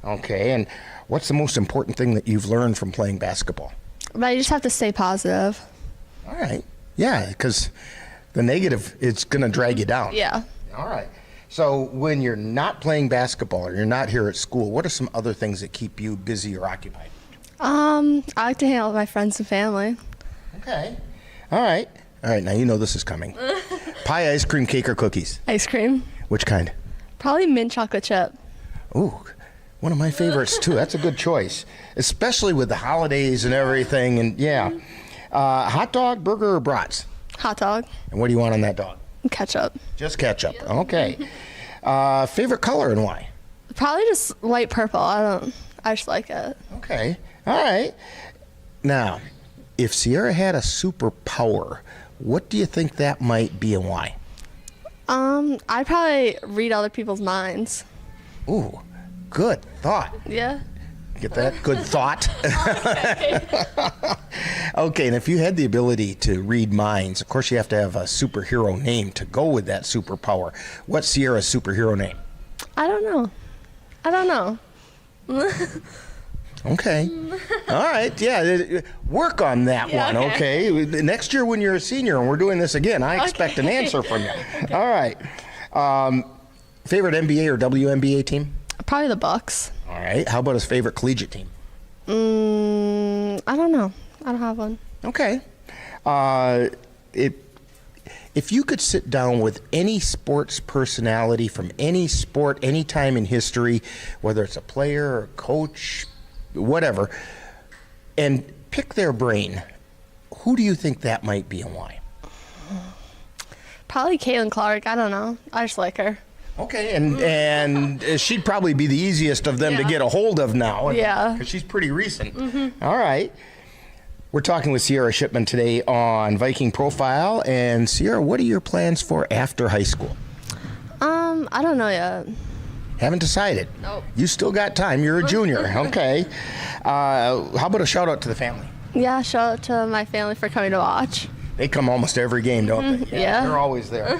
Okay, and What's the most important thing that you've learned from playing basketball? But you just have to stay positive. All right. Yeah, because the negative, it's going to drag you down. Yeah. All right. So when you're not playing basketball or you're not here at school, what are some other things that keep you busy or occupied? I like to hang out with my friends and family. Okay. All right. All right, now you know this is coming. Pie, ice cream, cake, or cookies? Ice cream. Which kind? Probably mint chocolate chip. Ooh, one of my favorites too. That's a good choice, especially with the holidays and everything. And yeah, hot dog, burger, or brats? Hot dog. And what do you want on that dog? Ketchup. Just ketchup. Okay. Favorite color and why? Probably just light purple. I just like it. Okay. All right. Now, if Sierra had a superpower, what do you think that might be and why? I'd probably read other people's minds. Ooh, good thought. Yeah. Get that? Good thought. Okay, and if you had the ability to read minds, of course you have to have a superhero name to go with that superpower. What's Sierra's superhero name? I don't know. Okay. All right. Yeah. Work on that one. Okay. Next year when you're a senior and we're doing this again, I expect an answer from you. Okay. All right. Favorite NBA or WNBA team? Probably the Bucks. All right. How about his favorite collegiate team? I don't know. I don't have one. Okay. If you could sit down with any sports personality from any sport, any time in history, whether it's a player or a coach, whatever, and pick their brain, who do you think that might be and why? Probably Caitlin Clark. I don't know. I just like her. Okay, and she'd probably be the easiest of them to get a hold of now. Yeah. Because she's pretty recent. All right. We're talking with Sierra Shipman today on Viking Profile. And Sierra, what are your plans for after high school? I don't know yet. Haven't decided? Nope. You still got time. You're a junior. Okay. How about a shout out to the family? Yeah, shout out to my family for coming to watch. They come almost every game, don't they? Yeah. They're always there.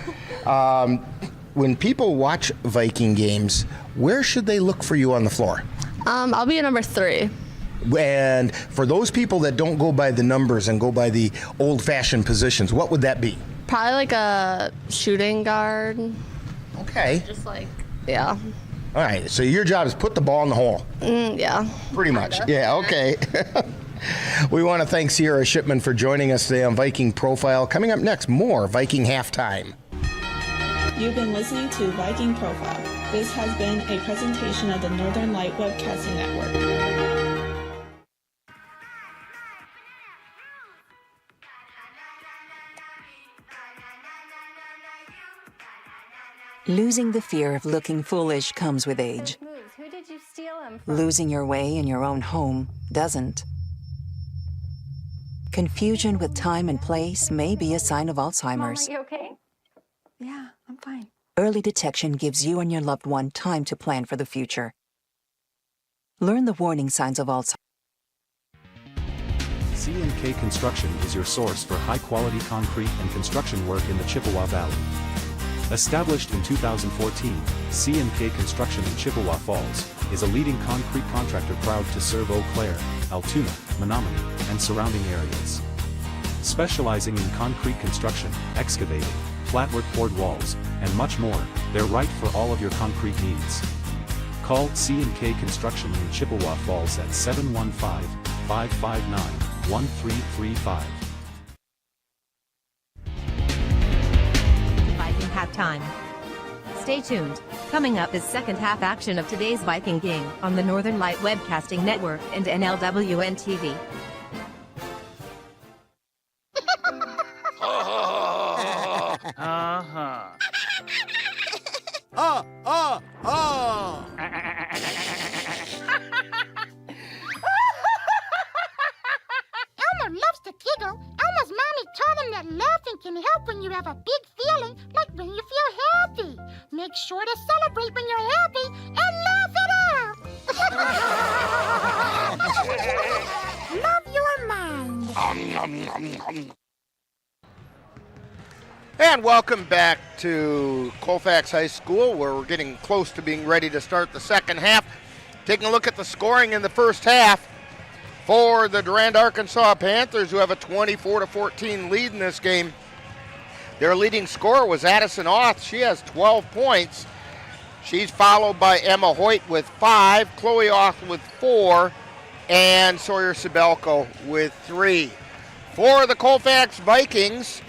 When people watch Viking games, where should they look for you on the floor? I'll be at number 3. And for those people that don't go by the numbers and go by the old-fashioned positions, what would that be? Probably like a shooting guard. Okay. Just like, yeah. All right, so your job is put the ball in the hole. Yeah. Pretty much. Yeah, okay. We want to thank Sierra Shipman for joining us today on Viking Profile. Coming up next, more Viking Halftime. You've been listening to Viking Profile. This has been a presentation of the Northern Light Webcasting Network. Losing the fear of looking foolish comes with age. Who did you steal him from? Losing your way in your own home doesn't. Confusion with time and place may be a sign of Alzheimer's. Mom, are you okay? Yeah, I'm fine. Early detection gives you and your loved one time to plan for the future. Learn the warning signs of Alzheimer's. C&K Construction is your source for high-quality concrete and construction work in the Chippewa Valley. Established in 2014, C&K Construction in Chippewa Falls is a leading concrete contractor proud to serve Eau Claire, Altoona, Menominee, and surrounding areas. Specializing in concrete construction, excavating, flatwork poured walls, and much more, they're right for all of your concrete needs. Call C&K Construction in Chippewa Falls at 715-559-1335. Viking halftime. Stay tuned. Coming up is second half action of today's Viking game on the Northern Light Webcasting Network and NLWN-TV. Elmer loves to giggle. Elmer's mommy taught him that laughing can help when you have a big feeling, like when you feel happy. Make sure to celebrate when you're happy and laugh it out. Love your mind. And welcome back to Colfax High School, where we're getting close to being ready to start the second half. Taking a look at the scoring in the first half for the Durand-Arkansaw Panthers, who have a 24-14 lead in this game. Their leading scorer was Addison Auth. She has 12 points. She's followed by Emma Hoyt with 5, Chloe Auth with 4, and Sawyer Sibelko with 3. For the Colfax Vikings,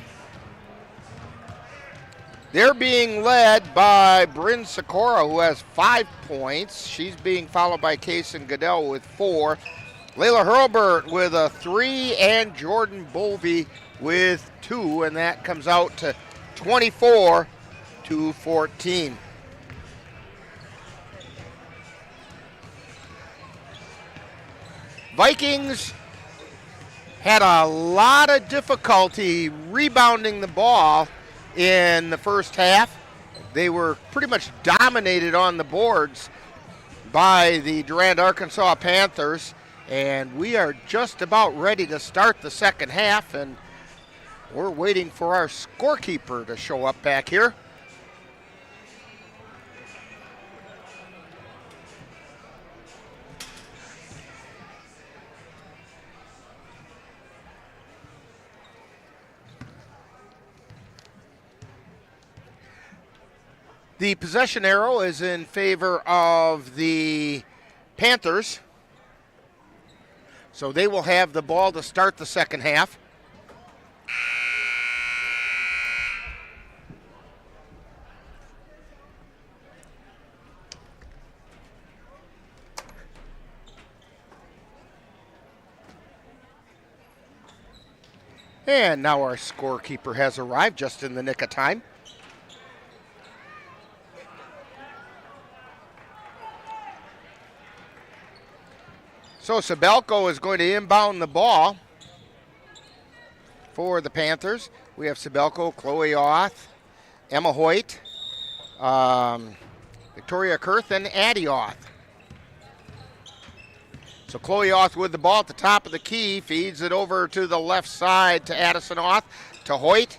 they're being led by Bryn Sikora, who has 5 points. She's being followed by Kaysen Goodell with 4. Layla Hurlbert with a 3, and Jordan Bovey with 2, and that comes out to 24-14. Vikings had a lot of difficulty rebounding the ball in the first half. They were pretty much dominated on the boards by the Durand-Arkansaw Panthers, and we are just about ready to start the second half, and we're waiting for our scorekeeper to show up back here. The possession arrow is in favor of the Panthers, so they will have the ball to start the second half. And now our scorekeeper has arrived just in the nick of time. So Sibelko is going to inbound the ball for the Panthers. We have Sibelko, Chloe Auth, Emma Hoyt, Victoria Kurth, and Addie Auth. So Chloe Auth with the ball at the top of the key, feeds it over to the left side to Addison Auth, to Hoyt,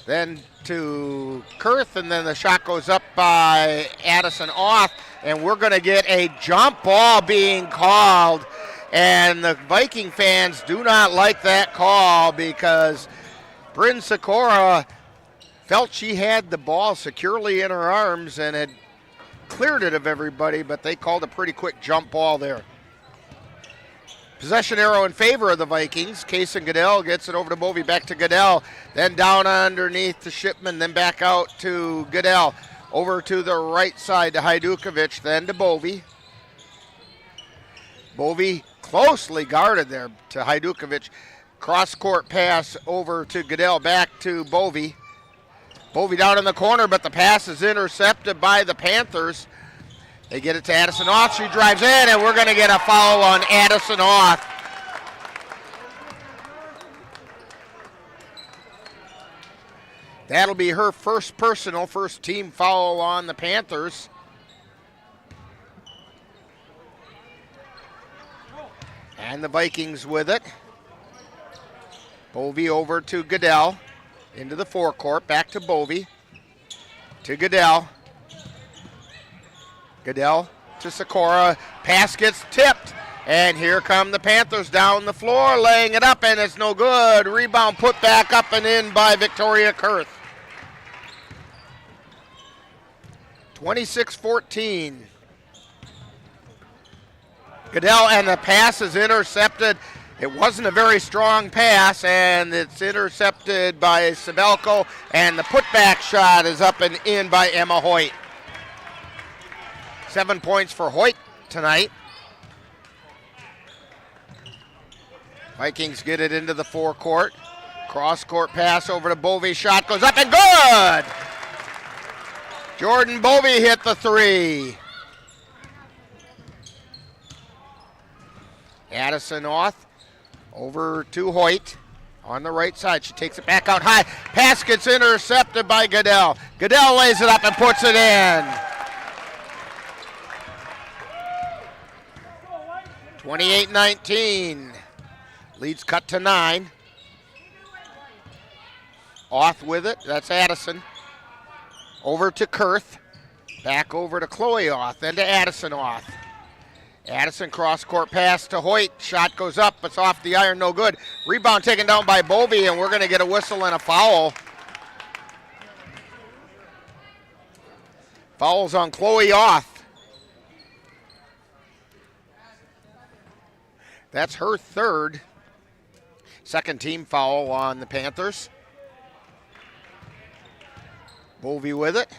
then to Kurth, and then the shot goes up by Addison Auth, and we're going to get a jump ball being called, and the Viking fans do not like that call because Bryn Sikora felt she had the ball securely in her arms and had cleared it of everybody, but they called a pretty quick jump ball there. Possession arrow in favor of the Vikings. Kaysen Goodell gets it over to Bovey, back to Goodell, then down underneath to Shipman, then back out to Goodell. Over to the right side to Hajdukovic, then to Bovey. Bovey closely guarded there to Hajdukovic. Cross-court pass over to Goodell, back to Bovey. Bovey down in the corner, but the pass is intercepted by the Panthers. They get it to Addison Auth. She drives in, and we're going to get a foul on Addison Auth. That'll be her first personal, first team foul on the Panthers. And the Vikings with it. Bovey over to Goodell. Into the forecourt, back to Bovey. To Goodell. Goodell to Sikora. Pass gets tipped. And here come the Panthers down the floor, laying it up, and it's no good. Rebound put back up and in by Victoria Kurth. 26-14. Goodell, and the pass is intercepted. It wasn't a very strong pass, and it's intercepted by Sibelko, and the putback shot is up and in by Emma Hoyt. 7 points for Hoyt tonight. Vikings get it into the forecourt. Cross-court pass over to Bovey. Shot goes up and good! Jordan Bovey hit the three. Addison Auth over to Hoyt on the right side. She takes it back out high. Pass gets intercepted by Goodell. Goodell lays it up and puts it in. 28-19. Leads cut to 9. Auth with it. That's Addison. Over to Kurth. Back over to Chloe Auth. Then to Addison Auth. Addison cross-court pass to Hoyt. Shot goes up. It's off the iron. No good. Rebound taken down by Bovey, and we're going to get a whistle and a foul. Fouls on Chloe Oth. That's her third. Second team foul on the Panthers. Bovey with it.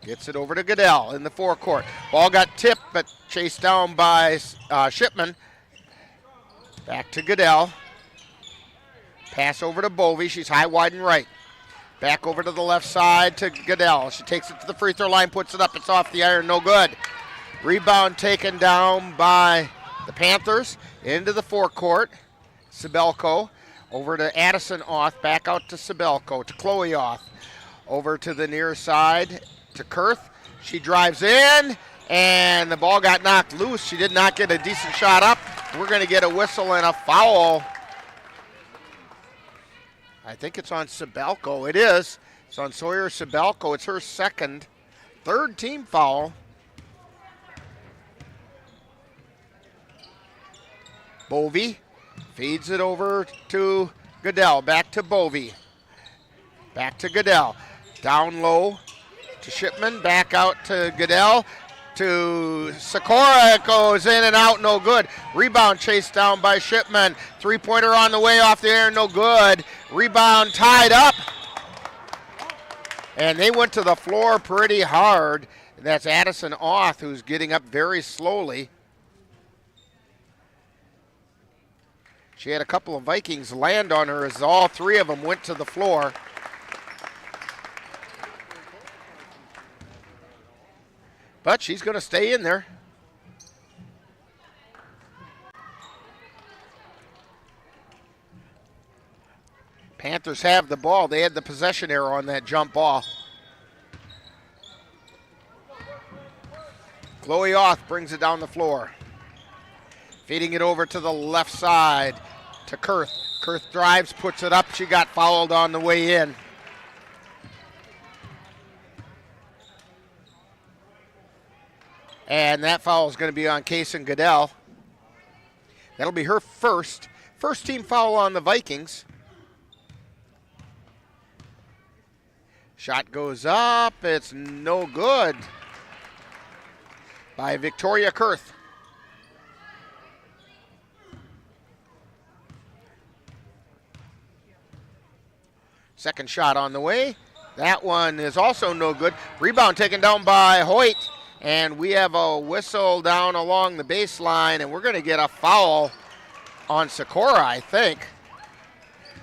Gets it over to Goodell in the forecourt. Ball got tipped, but chased down by Shipman. Back to Goodell. Pass over to Bovey. She's high, wide, and right. Back over to the left side to Goodell. She takes it to the free throw line, puts it up. It's off the iron, no good. Rebound taken down by the Panthers into the forecourt. Sibelko over to Addison Oth. Back out to Sibelko, to Chloe Oth. Over to the near side to Kurth. She drives in, and the ball got knocked loose. She did not get a decent shot up. We're going to get a whistle and a foul. I think it's on Sibelko. It is. It's on Sawyer Sibelko. It's her third team foul. Bovey feeds it over to Goodell. Back to Bovey. Back to Goodell. Down low to Shipman, back out to Goodell, to Sikora. It goes in and out, no good. Rebound chased down by Shipman. Three-pointer on the way off the air, no good. Rebound tied up. And they went to the floor pretty hard. That's Addison Oth, who's getting up very slowly. She had a couple of Vikings land on her as all three of them went to the floor. But she's going to stay in there. Panthers have the ball. They had the possession error on that jump ball. Chloe Oth brings it down the floor. Feeding it over to the left side to Kurth. Kurth drives, puts it up. She got fouled on the way in. And that foul is going to be on Kaysen Goodell. That'll be her first team foul on the Vikings. Shot goes up. It's no good by Victoria Kurth. Second shot on the way. That one is also no good. Rebound taken down by Hoyt. And we have a whistle down along the baseline, and we're going to get a foul on Sikora, I think.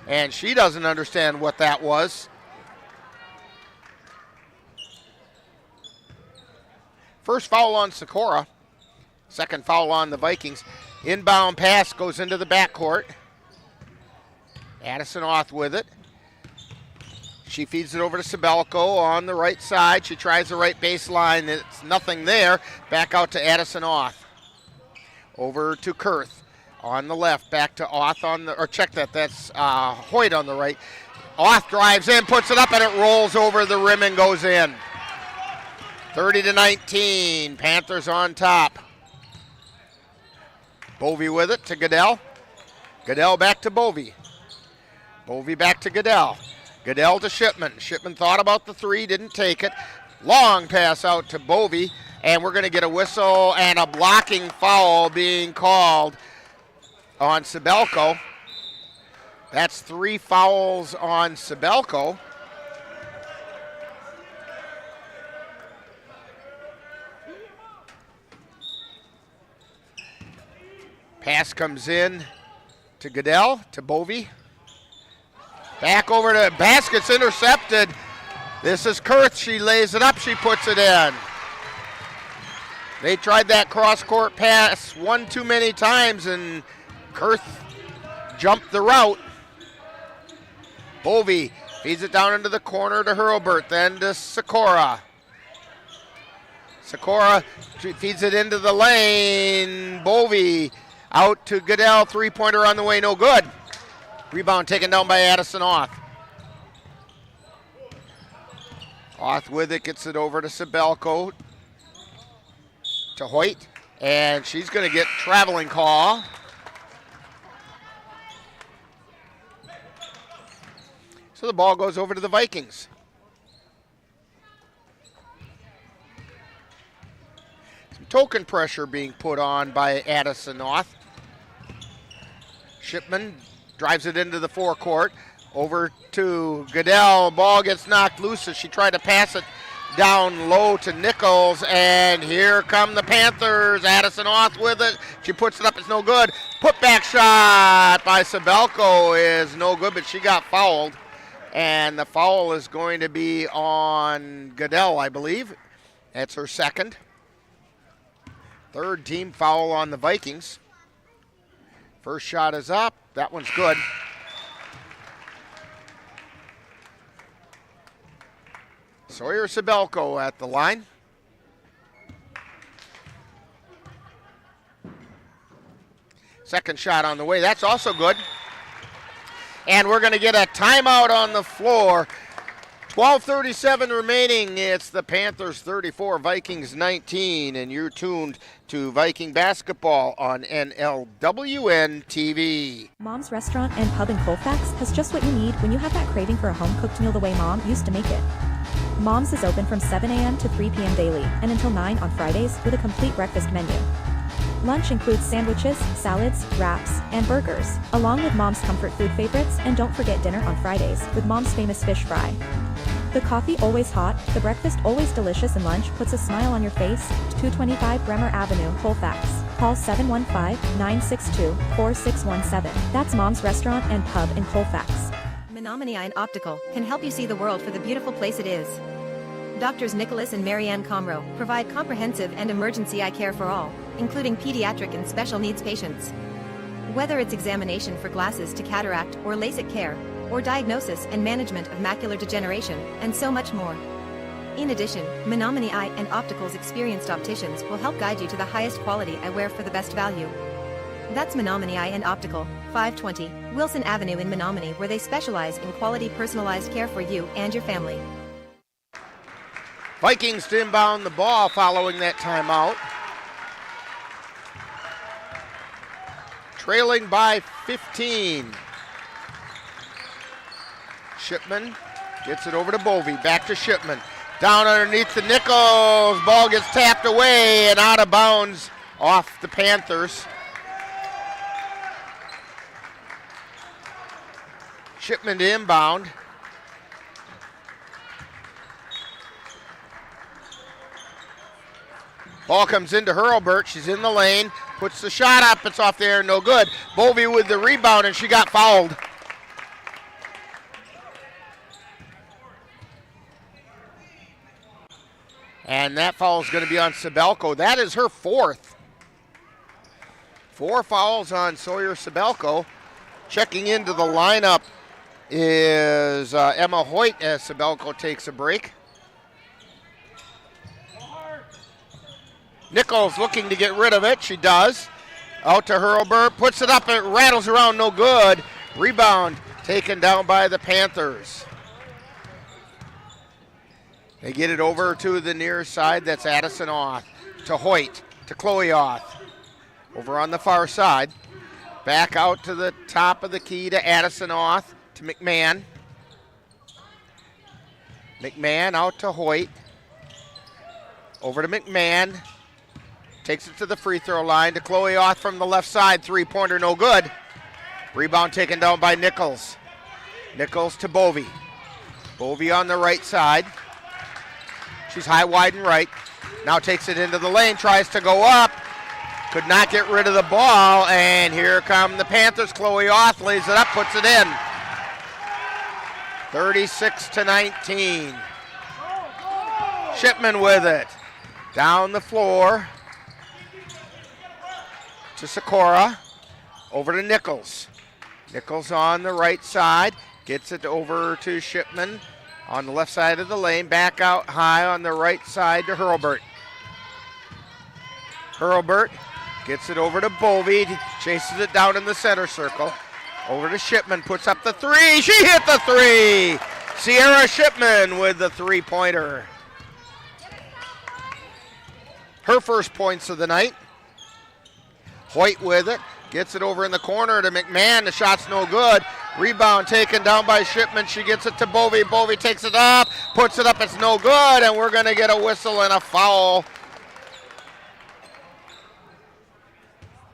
And she doesn't understand what that was. First foul on Sikora. Second foul on the Vikings. Inbound pass goes into the backcourt. Addison Oth with it. She feeds it over to Sibelko on the right side. She tries the right baseline. It's nothing there. Back out to Addison Oth. Over to Kurth on the left. Back to Oth on the, or check that. That's Hoyt on the right. Oth drives in, puts it up, and it rolls over the rim and goes in. 30-19. Panthers on top. Bovey with it to Goodell. Goodell back to Bovey. Bovey back to Goodell. Goodell to Shipman. Shipman thought about the three, didn't take it. Long pass out to Bovey, and we're going to get a whistle and a blocking foul being called on Sibelko. That's 3 fouls on Sibelko. Pass comes in to Goodell, to Bovey. Back over to basket's intercepted. This is Kurth. She lays it up. She puts it in. They tried that cross-court pass one too many times, and Kurth jumped the route. Bovey feeds it down into the corner to Hurlbert, then to Sikora. Sikora feeds it into the lane. Bovey out to Goodell. Three-pointer on the way, no good. Rebound taken down by Addison Oth. Oth with it, gets it over to Sibelko. To Hoyt. And she's going to get traveling call. So the ball goes over to the Vikings. Some token pressure being put on by Addison North. Shipman drives it into the forecourt. Over to Goodell. Ball gets knocked loose as she tried to pass it down low to Nichols. And here come the Panthers. Addison North with it. She puts it up. It's no good. Putback shot by Sabelko is no good, but she got fouled. And the foul is going to be on Goodell, I believe. That's her second. Third team foul on the Vikings. First shot is up. That one's good. Sawyer Sabelko at the line. Second shot on the way. That's also good. And we're going to get a timeout on the floor. 12:37 remaining. It's the Panthers 34, Vikings 19, and you're tuned to Viking basketball on NLWN-TV. Mom's Restaurant and Pub in Colfax has just what you need when you have that craving for a home-cooked meal the way Mom used to make it. Mom's is open from 7 a.m. to 3 p.m. daily and until 9 on Fridays with a complete breakfast menu. Lunch includes sandwiches, salads, wraps, and burgers, along with Mom's comfort food favorites, and don't forget dinner on Fridays with Mom's famous fish fry. The coffee always hot, the breakfast always delicious, and lunch puts a smile on your face. 225 Bremer Avenue, Colfax. Call 715-962-4617. That's Mom's Restaurant and Pub in Colfax. Menominee Eye and Optical can help you see the world for the beautiful place it is. Doctors Nicholas and Marianne Comro provide comprehensive and emergency eye care for all, including pediatric and special needs patients. Whether it's examination for glasses to cataract or LASIK care, or diagnosis and management of macular degeneration, and so much more. In addition, Menominee Eye and Optical's experienced opticians will help guide you to the highest quality eyewear for the best value. That's Menominee Eye and Optical, 520 Wilson Avenue in Menominee, where they specialize in quality personalized care for you and your family. Vikings to inbound the ball following that timeout. Trailing by 15. Shipman gets it over to Bovey. Back to Shipman. Down underneath the Nichols. Ball gets tapped away and out of bounds off the Panthers. Shipman to inbound. Ball comes into Hurlburt. She's in the lane. Puts the shot up. It's off the air. No good. Bovey with the rebound, and she got fouled. And that foul is going to be on Sabelko. That is her fourth. 4 fouls on Sawyer Sabelko. Checking into the lineup is Emma Hoyt as Sabelko takes a break. Nichols looking to get rid of it. She does. Out to Hurlburt. Puts it up. It rattles around. No good. Rebound taken down by the Panthers. They get it over to the near side. That's Addison Oth. To Hoyt. To Chloe Oth. Over on the far side. Back out to the top of the key to Addison Oth. To McMahon. McMahon out to Hoyt. Over to McMahon. Takes it to the free throw line to Chloe Oth from the left side. Three-pointer, no good. Rebound taken down by Nichols. Nichols to Bovey. Bovey on the right side. She's high, wide, and right. Now takes it into the lane, tries to go up. Could not get rid of the ball, and here come the Panthers. Chloe Oth lays it up, puts it in. 36-19. Shipman with it. Down the floor to Sikora. Over to Nichols. Nichols on the right side. Gets it over to Shipman on the left side of the lane. Back out high on the right side to Hurlburt. Hurlburt gets it over to Bovey. Chases it down in the center circle. Over to Shipman. Puts up the three. She hit the three. Sierra Shipman with the three-pointer. Her first points of the night. Hoyt with it. Gets it over in the corner to McMahon. The shot's no good. Rebound taken down by Shipman. She gets it to Bovey. Bovey takes it up, puts it up. It's no good, and we're going to get a whistle and a foul.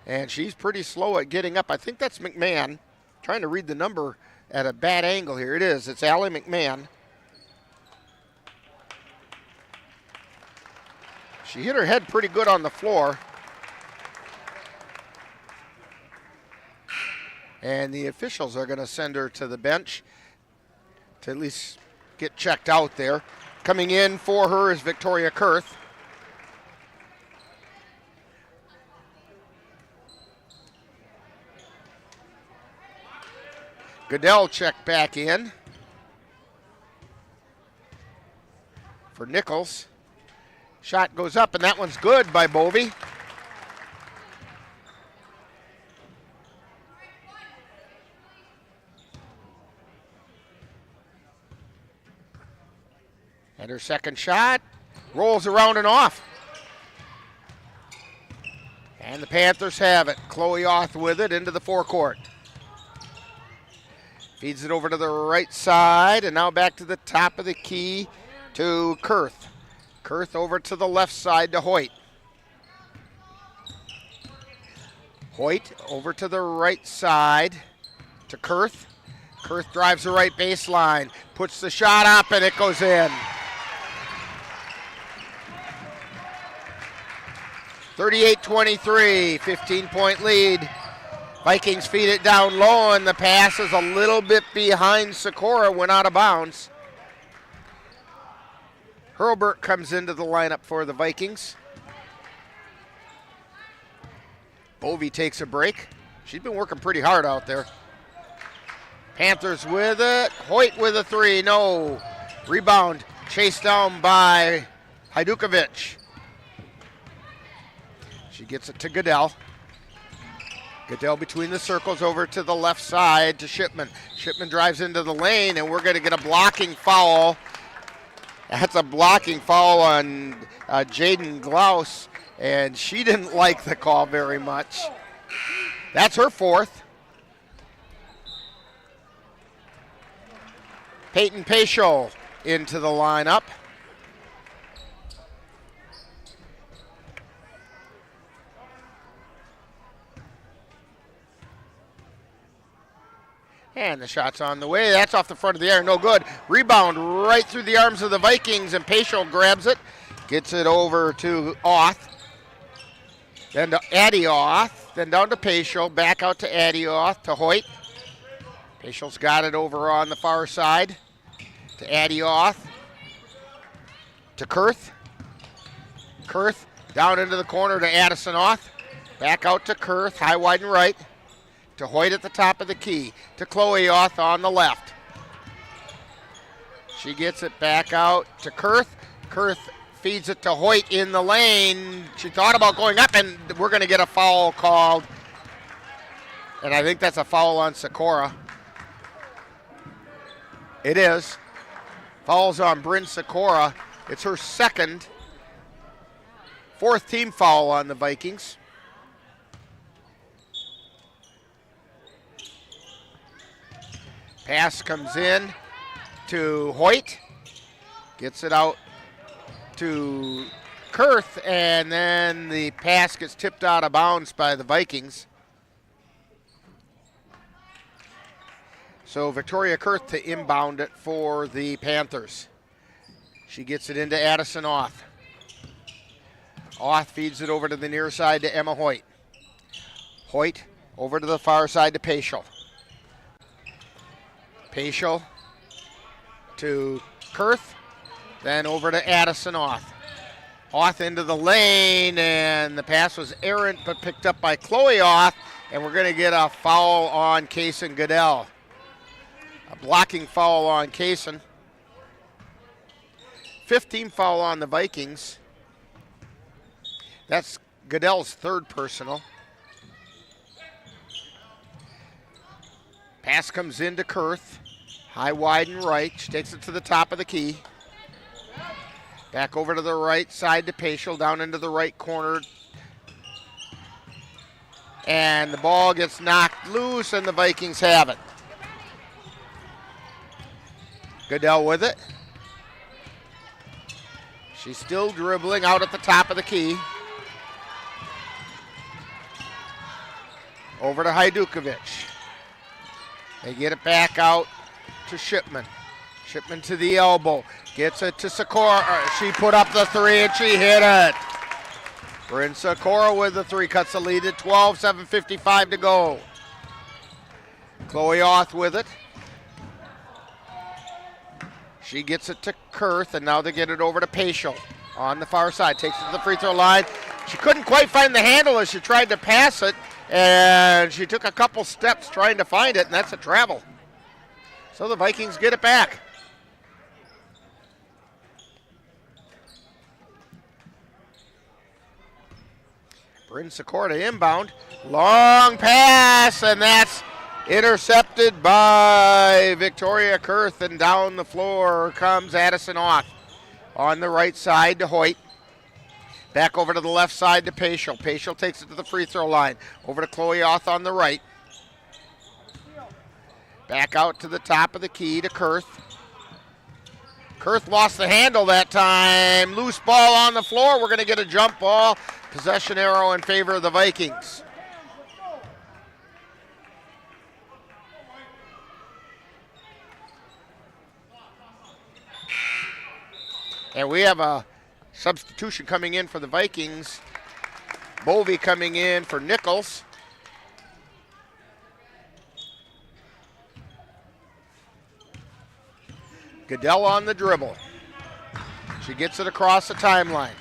And she's pretty slow at getting up. I think that's McMahon. Trying to read the number at a bad angle here. It is. It's Allie McMahon. She hit her head pretty good on the floor. And the officials are going to send her to the bench to at least get checked out there. Coming in for her is Victoria Kurth. Goodell checked back in for Nichols. Shot goes up, and that one's good by Bovey. And her second shot rolls around and off. And the Panthers have it. Chloe Oth with it into the forecourt. Feeds it over to the right side, and now back to the top of the key to Kurth. Kurth over to the left side to Hoyt. Hoyt over to the right side to Kurth. Kurth drives the right baseline, puts the shot up, and it goes in. 38-23, 15-point lead. Vikings feed it down low, and the pass is a little bit behind Sikora, went out of bounds. Hurlburt comes into the lineup for the Vikings. Bovey takes a break. She's been working pretty hard out there. Panthers with it. Hoyt with a three, no. Rebound chased down by Hajdukovic. She gets it to Goodell. Goodell between the circles over to the left side to Shipman. Shipman drives into the lane, and we're going to get a blocking foul. That's a blocking foul on Jaden Glaus, and she didn't like the call very much. That's her fourth. Peyton Paschal into the lineup. And the shot's on the way. That's off the front of the air. No good. Rebound right through the arms of the Vikings, and Paschal grabs it. Gets it over to Oth. Then to Addie Oth. Then down to Paschal. Back out to Addie Oth to Hoyt. Paschal's got it over on the far side to Addie Oth. To Kurth. Kurth down into the corner to Addison Oth. Back out to Kurth. High, wide, and right. To Hoyt at the top of the key. To Chloe Oth on the left. She gets it back out to Kurth. Kurth feeds it to Hoyt in the lane. She thought about going up, and we're going to get a foul called. And I think that's a foul on Sikora. It is. Fouls on Bryn Sikora. It's her second. Fourth team foul on the Vikings. Pass comes in to Hoyt. Gets it out to Kurth, and then the pass gets tipped out of bounds by the Vikings. So Victoria Kurth to inbound it for the Panthers. She gets it into Addison Oth. Oth feeds it over to the near side to Emma Hoyt. Hoyt over to the far side to Paschal. Paschal to Kurth, then over to Addison Oth. Oth into the lane, and the pass was errant but picked up by Chloe Oth, and we're going to get a foul on Kaysen Goodell. A blocking foul on Kaysen. 15 foul on the Vikings. That's Goodell's third personal. Pass comes into Kurth. High, wide, and right. She takes it to the top of the key. Back over to the right side to Paschal, down into the right corner And the ball gets knocked loose, and the Vikings have it. Goodell with it. She's still dribbling out at the top of the key. Over to Hajdukovic. They get it back out to Shipman. Shipman to the elbow. Gets it to Sikora. She put up the three and she hit it. Bryn Sikora with the three, cuts the lead at 12, 7:55 to go. Chloe Oth with it. She gets it to Kurth, and now they get it over to Paschal on the far side. Takes it to the free throw line. She couldn't quite find the handle as she tried to pass it, and she took a couple steps trying to find it, and that's a travel. So the Vikings get it back. Bryn Sikora to inbound. Long pass, and that's intercepted by Victoria Kurth, and down the floor comes Addison Oth. On the right side to Hoyt. Back over to the left side to Paschal. Paschal takes it to the free throw line. Over to Chloe Oth on the right. Back out to the top of the key to Kurth. Kurth lost the handle that time. Loose ball on the floor. We're going to get a jump ball. Possession arrow in favor of the Vikings. And we have a substitution coming in for the Vikings. Bovey coming in for Nichols. Goodell on the dribble. She gets it across the timeline.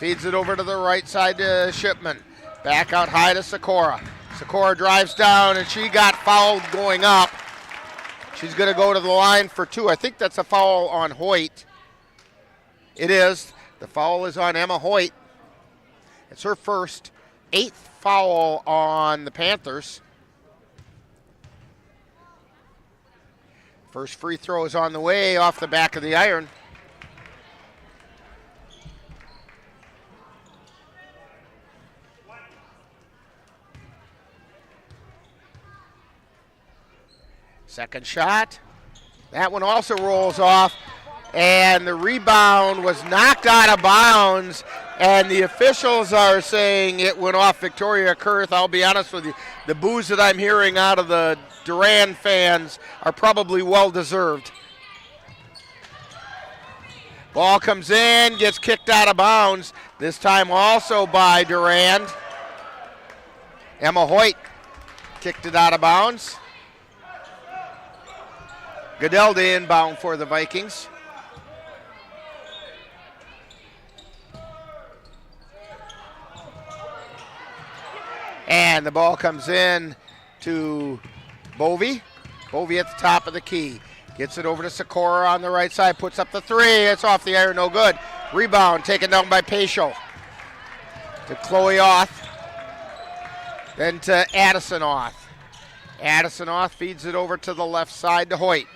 Feeds it over to the right side to Shipman. Back out high to Sikora. Sikora drives down, and she got fouled going up. She's going to go to the line for two. I think that's a foul on Hoyt. It is. The foul is on Emma Hoyt. It's her first, 8th foul on the Panthers. First free throw is on the way off the back of the iron. Second shot. That one also rolls off. And the rebound was knocked out of bounds. And the officials are saying it went off Victoria Kurth. I'll be honest with you. The boos that I'm hearing out of the Durand fans are probably well-deserved. Ball comes in, gets kicked out of bounds. This time also by Durand. Emma Hoyt kicked it out of bounds. Goodell to inbound for the Vikings. And the ball comes in to Bovey. Bovey at the top of the key. Gets it over to Sikora on the right side. Puts up the three. It's off the iron. No good. Rebound taken down by Paschal. To Chloe Oth. Then to Addison Oth. Addison Oth feeds it over to the left side to Hoyt.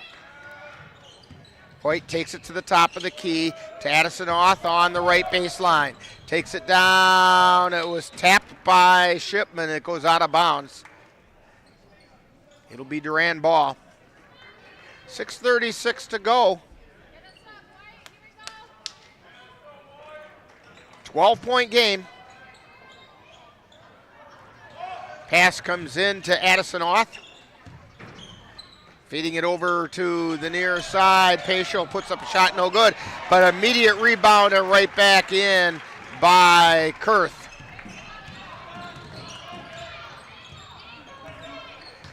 Hoyt takes it to the top of the key to Addison Oth on the right baseline. Takes it down. It was tapped by Shipman. It goes out of bounds. It'll be Durand ball. 6:36 to go. 12-point game. Pass comes in to Addison Oth. Feeding it over to the near side. Paschal puts up a shot, no good. But immediate rebound and right back in by Kurth.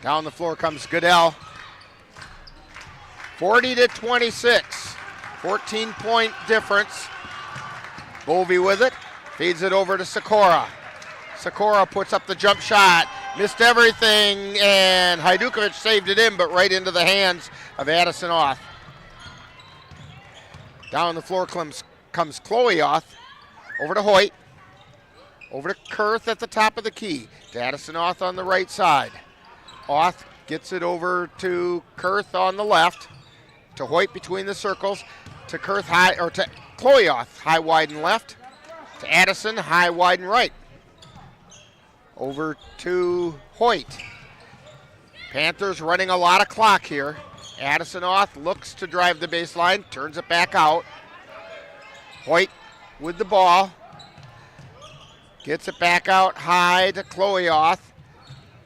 Down the floor comes Goodell. 40-26. 14-point difference. Bovey with it. Feeds it over to Sikora. Sikora puts up the jump shot. Missed everything, and Hajdukovic saved it in, but right into the hands of Addison Oth. Down the floor comes Chloe Oth. Over to Hoyt. Over to Kurth at the top of the key. To Addison Oth on the right side. Oth gets it over to Kurth on the left. To Hoyt between the circles. To Kurth high, or to Chloe Oth, high, wide, and left. To Addison, high, wide, and right. Over to Hoyt. Panthers running a lot of clock here. Addison-Oth looks to drive the baseline, turns it back out. Hoyt with the ball. Gets it back out high to Chloe-Oth.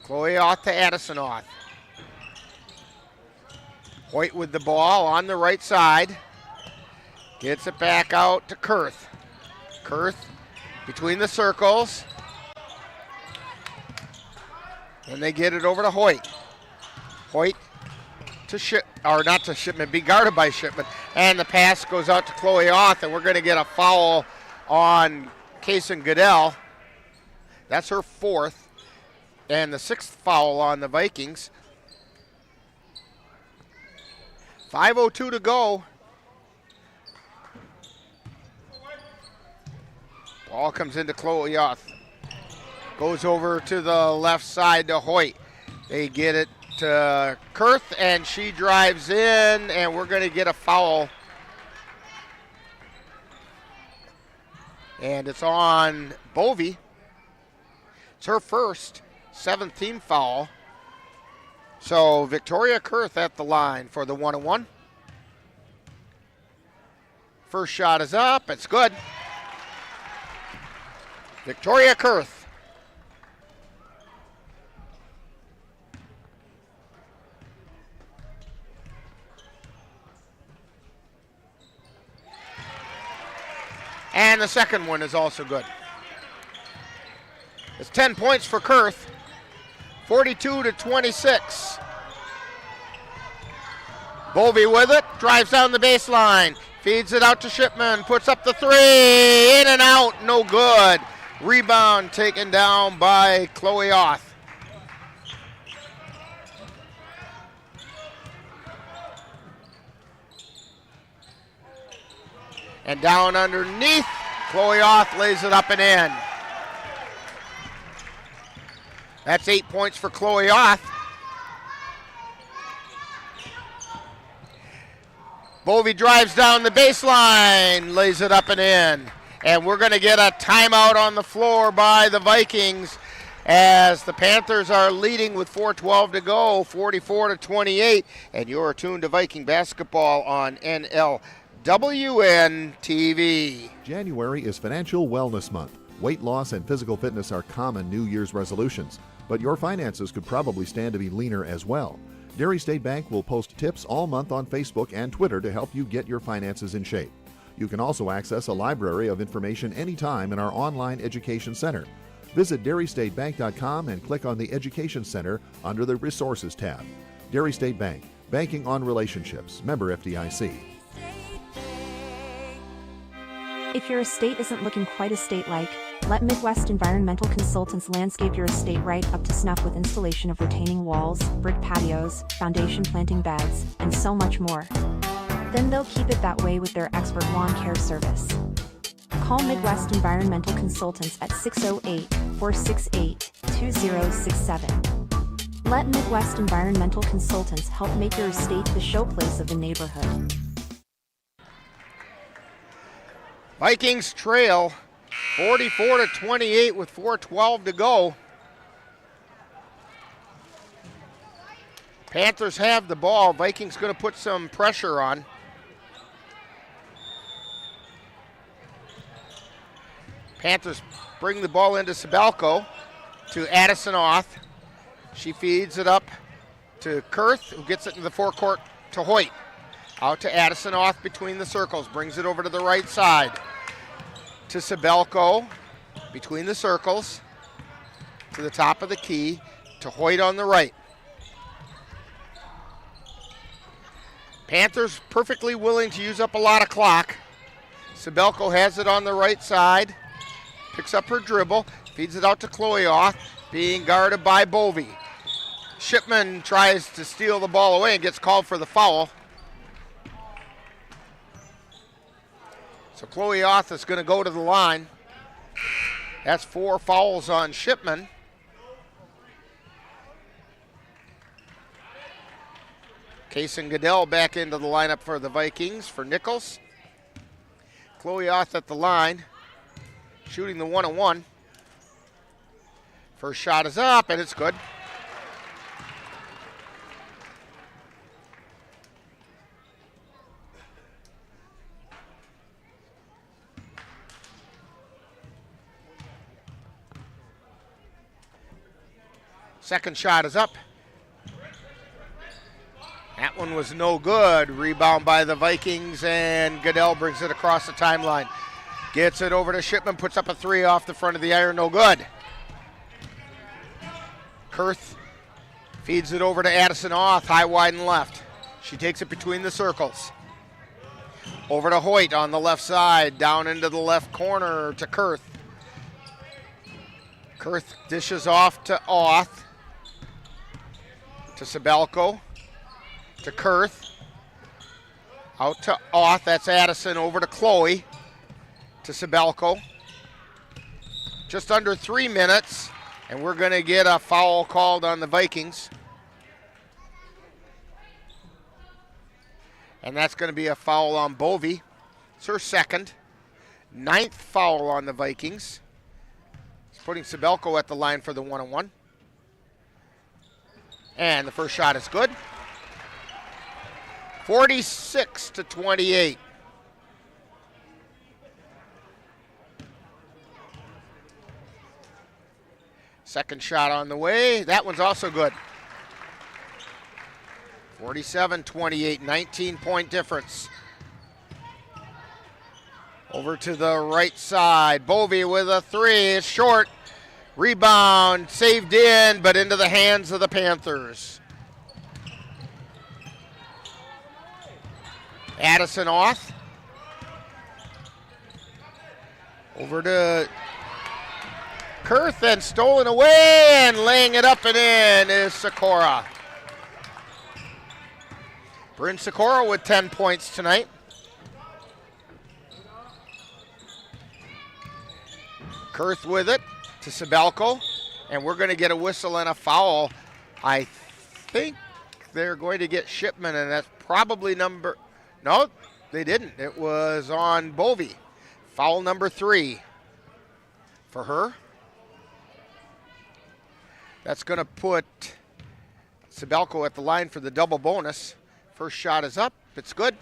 Chloe-Oth to Addison-Oth. Hoyt with the ball on the right side. Gets it back out to Kurth. Kurth between the circles. And they get it over to Hoyt. Hoyt to not to Shipman, be guarded by Shipman. And the pass goes out to Chloe-Oth, and we're going to get a foul on Kaysen Goodell. That's her fourth, and the sixth foul on the Vikings. 5:02 to go. Ball comes into Chloe-Oth. Goes over to the left side to Hoyt. They get it to Kurth, and she drives in, and we're going to get a foul. And it's on Bovey. It's her first, 7th team foul. So Victoria Kurth at the line for the 1-on-1. First shot is up. It's good. Victoria Kurth. And the second one is also good. It's 10 points for Kurth, 42-26. Bovey with it, drives down the baseline, feeds it out to Shipman, puts up the three, in and out, no good. Rebound taken down by Chloe-Oth. And down underneath, Chloe-Oth lays it up and in. That's 8 points for Chloe-Oth. Bovey drives down the baseline, lays it up and in. And we're going to get a timeout on the floor by the Vikings as the Panthers are leading with 4:12 to go, 44-28. And you're tuned to Viking basketball on NLWN-TV. January is Financial Wellness Month. Weight loss and physical fitness are common New Year's resolutions, but your finances could probably stand to be leaner as well. Dairy State Bank will post tips all month on Facebook and Twitter to help you get your finances in shape. You can also access a library of information anytime in our online education center. Visit dairystatebank.com and click on the Education Center under the Resources tab. Dairy State Bank, banking on relationships. Member FDIC. If your estate isn't looking quite estate-like, let Midwest Environmental Consultants landscape your estate right up to snuff with installation of retaining walls, brick patios, foundation planting beds, and so much more. Then they'll keep it that way with their expert lawn care service. Call Midwest Environmental Consultants at 608-468-2067. Let Midwest Environmental Consultants help make your estate the showplace of the neighborhood. Vikings trail 44-28 with 4:12 to go. Panthers have the ball. Vikings going to put some pressure on. Panthers bring the ball into Sabelko to Addison-Oth. She feeds it up to Kurth, who gets it into the forecourt to Hoyt. Out to Addison-Oth between the circles, brings it over to the right side. To Sabelko between the circles, to the top of the key, to Hoyt on the right. Panthers perfectly willing to use up a lot of clock. Sabelko has it on the right side, picks up her dribble, feeds it out to Chloe-Oth, being guarded by Bovey. Shipman tries to steal the ball away and gets called for the foul. So Chloe-Oth is going to go to the line. That's 4 fouls on Shipman. Kaysen Goodell back into the lineup for the Vikings for Nichols. Chloe-Oth at the line, shooting the 1-on-1. First shot is up, and it's good. Second shot is up. That one was no good. Rebound by the Vikings, and Goodell brings it across the timeline. Gets it over to Shipman, puts up a three off the front of the iron, no good. Kurth feeds it over to Addison Oth, high, wide, and left. She takes it between the circles. Over to Hoyt on the left side, down into the left corner to Kurth. Kurth dishes off to Oth, to Sabelko, to Kurth, out to Oth, that's Addison, over to Chloe, to Sabelko. Just under 3 minutes, and we're going to get a foul called on the Vikings. And that's going to be a foul on Bovey. It's her second. 9th foul on the Vikings. It's putting Sabelko at the line for the one-on-one. And the first shot is good. 46-28. Second shot on the way. That one's also good. 47-28, 19-point difference. Over to the right side. Bovey with a three. It's short. Rebound, saved in, but into the hands of the Panthers. Addison Oth. Over to Kurth, and stolen away, and laying it up and in is Sikora. Bryn Sikora with 10 points tonight. Kurth with it to Sabelko, and we're going to get a whistle and a foul. I think they're going to get Shipman, and that's probably number... No, they didn't. It was on Bovey. Foul number 3 for her. That's going to put Sabelko at the line for the double bonus. First shot is up. It's good.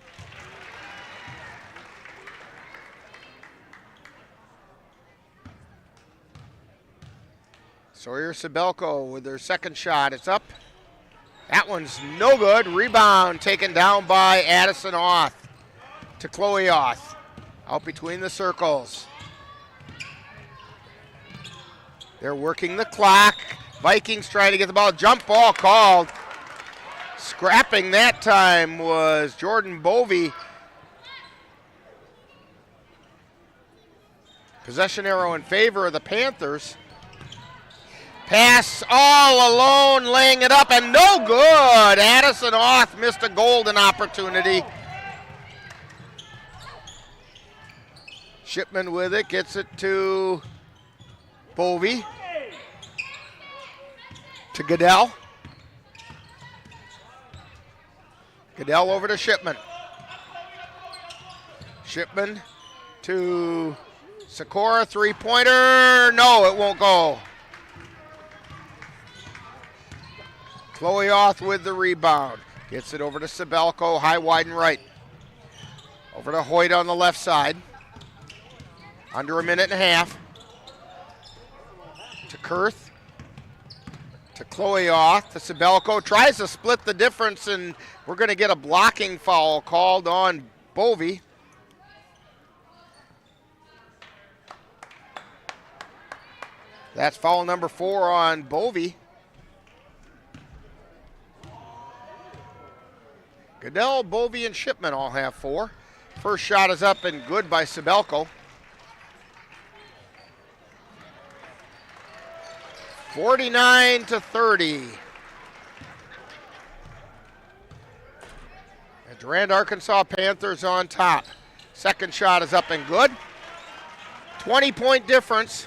Sawyer Sabelko with her second shot. It's up. That one's no good. Rebound taken down by Addison Oth to Chloe Oth. Out between the circles. They're working the clock. Vikings trying to get the ball. Jump ball called. Scrapping that time was Jordan Bovey. Possession arrow in favor of the Panthers. Pass all alone, laying it up, and no good. Addison Oth missed a golden opportunity. Shipman with it, gets it to Bovey. To Goodell. Goodell over to Shipman. Shipman to Sikora, three-pointer. No, it won't go. Chloe Oth with the rebound. Gets it over to Sabelko, high, wide, and right. Over to Hoyt on the left side. Under a minute and a half. To Kurth. To Chloe Oth. To Sabelko. Tries to split the difference, and we're going to get a blocking foul called on Bovey. That's foul number 4 on Bovey. Goodell, Bovey, and Shipman all have 4. First shot is up and good by Sabelko. 49-30. The Durand-Arkansaw Panthers on top. Second shot is up and good. 20-point difference.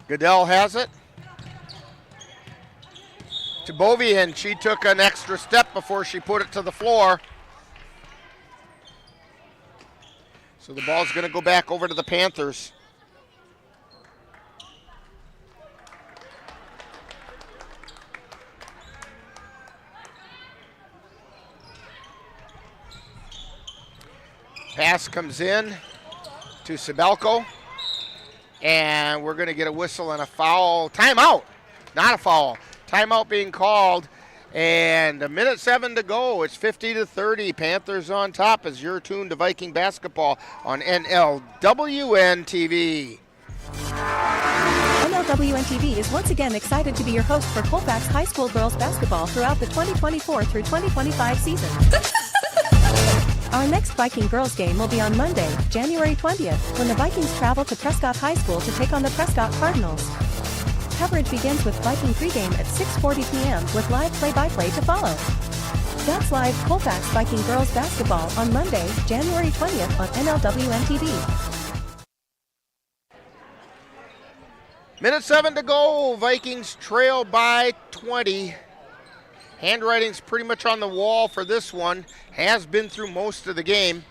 Goodell has it. To Bovey, and she took an extra step before she put it to the floor. So the ball's going to go back over to the Panthers. Pass comes in to Sibelko. And we're going to get a whistle and a foul. Timeout. Not a foul. Timeout being called. And 1:07 to go. It's 50-30. Panthers on top as you're tuned to Viking basketball on NLWN-TV. NLWN-TV is once again excited to be your host for Colfax High School Girls Basketball throughout the 2024 through 2025 season. Our next Viking Girls game will be on Monday, January 20th, when the Vikings travel to Prescott High School to take on the Prescott Cardinals. Coverage begins with Viking Pregame at 6:40 p.m. with live play-by-play to follow. That's live Colfax Viking Girls Basketball on Monday, January 20th on NLWN-TV. 1:07 to go. Vikings trail by 20. Handwriting's pretty much on the wall for this one. Has been through most of the game.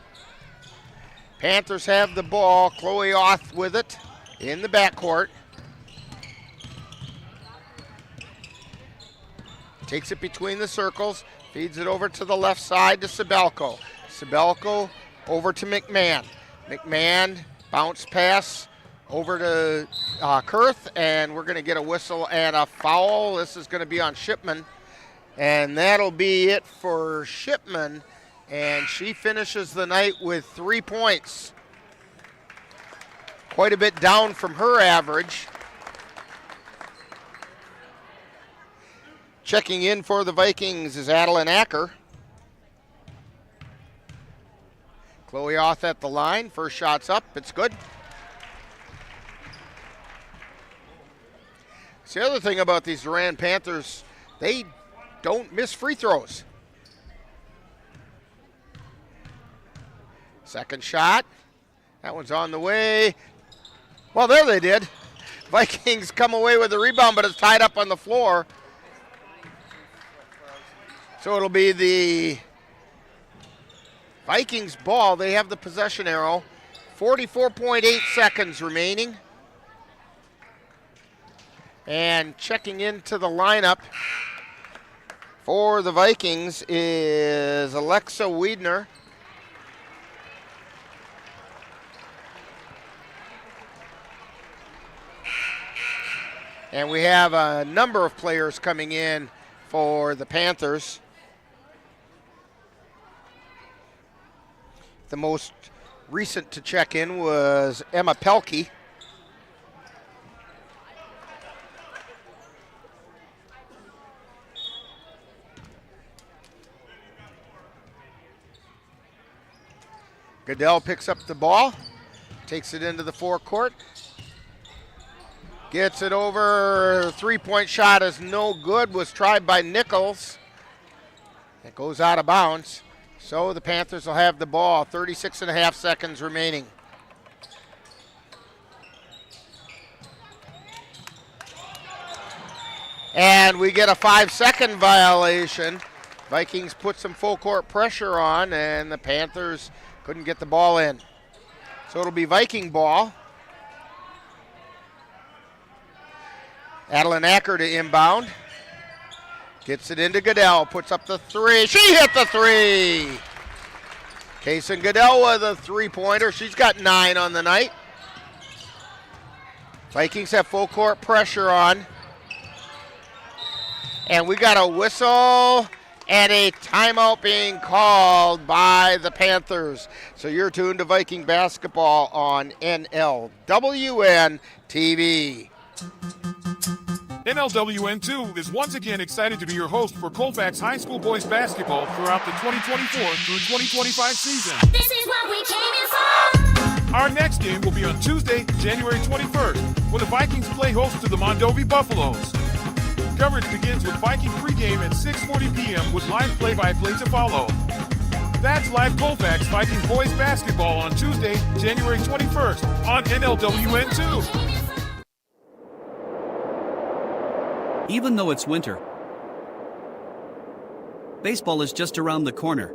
Panthers have the ball. Chloe Oth with it in the backcourt. Takes it between the circles. Feeds it over to the left side to Sibelko. Sibelko over to McMahon. McMahon bounce pass over to Kurth. And we're going to get a whistle and a foul. This is going to be on Shipman. And that'll be it for Shipman, and she finishes the night with 3 points. Quite a bit down from her average. Checking in for the Vikings is Adeline Acker. Chloe Oth at the line. First shot's up. It's good. It's the other thing about these Durand Panthers, they don't miss free throws. Second shot. That one's on the way. Well, there they did. Vikings come away with the rebound, but it's tied up on the floor. So it'll be the Vikings ball. They have the possession arrow. 44.8 seconds remaining. And checking into the lineup for the Vikings is Alexa Wiedner. And we have a number of players coming in for the Panthers. The most recent to check in was Emma Pelkey. Goodell picks up the ball, takes it into the forecourt, gets it over. Three-point shot is no good, was tried by Nichols. It goes out of bounds. So the Panthers will have the ball. 36.5 seconds remaining. And we get a 5-second violation. Vikings put some full court pressure on, and the Panthers couldn't get the ball in. So it'll be Viking ball. Adeline Acker to inbound. Gets it into Goodell, puts up the three. She hit the three! Kaysen Goodell with a three-pointer. She's got 9 on the night. Vikings have full court pressure on. And we got a whistle and a timeout being called by the Panthers. So you're tuned to Viking basketball on NLWN-TV. NLWN2 is once again excited to be your host for Colfax High School Boys Basketball throughout the 2024 through 2025 season. This is what we came here for! Our next game will be on Tuesday, January 21st, when the Vikings play host to the Mondovi Buffaloes. Coverage begins with Viking pregame at 6:40 p.m. with live play-by-play to follow. That's live Colfax Viking Boys Basketball on Tuesday, January 21st on NLWN2. Even though it's winter, baseball is just around the corner.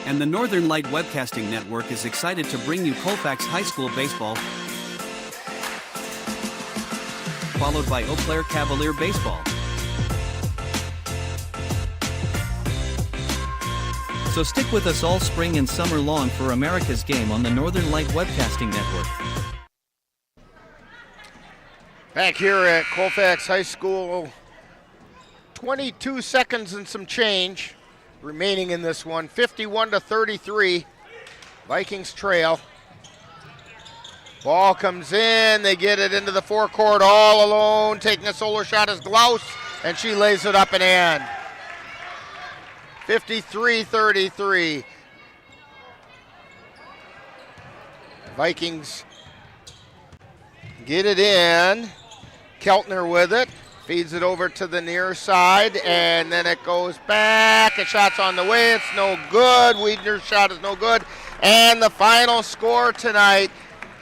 And the Northern Light Webcasting Network is excited to bring you Colfax High School Baseball, followed by Eau Claire Cavalier Baseball. So stick with us all spring and summer long for America's game on the Northern Light Webcasting Network. Back here at Colfax High School, 22 seconds and some change remaining in this one. 51-33, Vikings trail. Ball comes in, they get it into the forecourt all alone. Taking a solo shot is Glaus, and she lays it up and in. 53-33. Vikings get it in. Keltner with it. Feeds it over to the near side, and then it goes back. A shot's on the way. It's no good. Wiedner's shot is no good. And the final score tonight,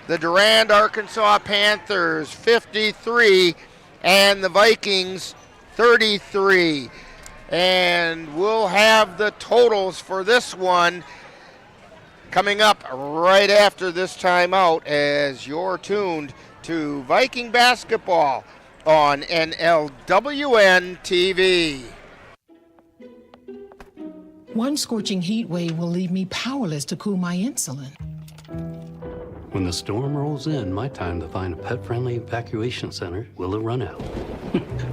the Durand-Arkansaw Panthers 53 and the Vikings 33. And we'll have the totals for this one coming up right after this timeout as you're tuned to Viking basketball on NLWN-TV. One scorching heat wave will leave me powerless to cool my insulin. When the storm rolls in, my time to find a pet-friendly evacuation center will have run out.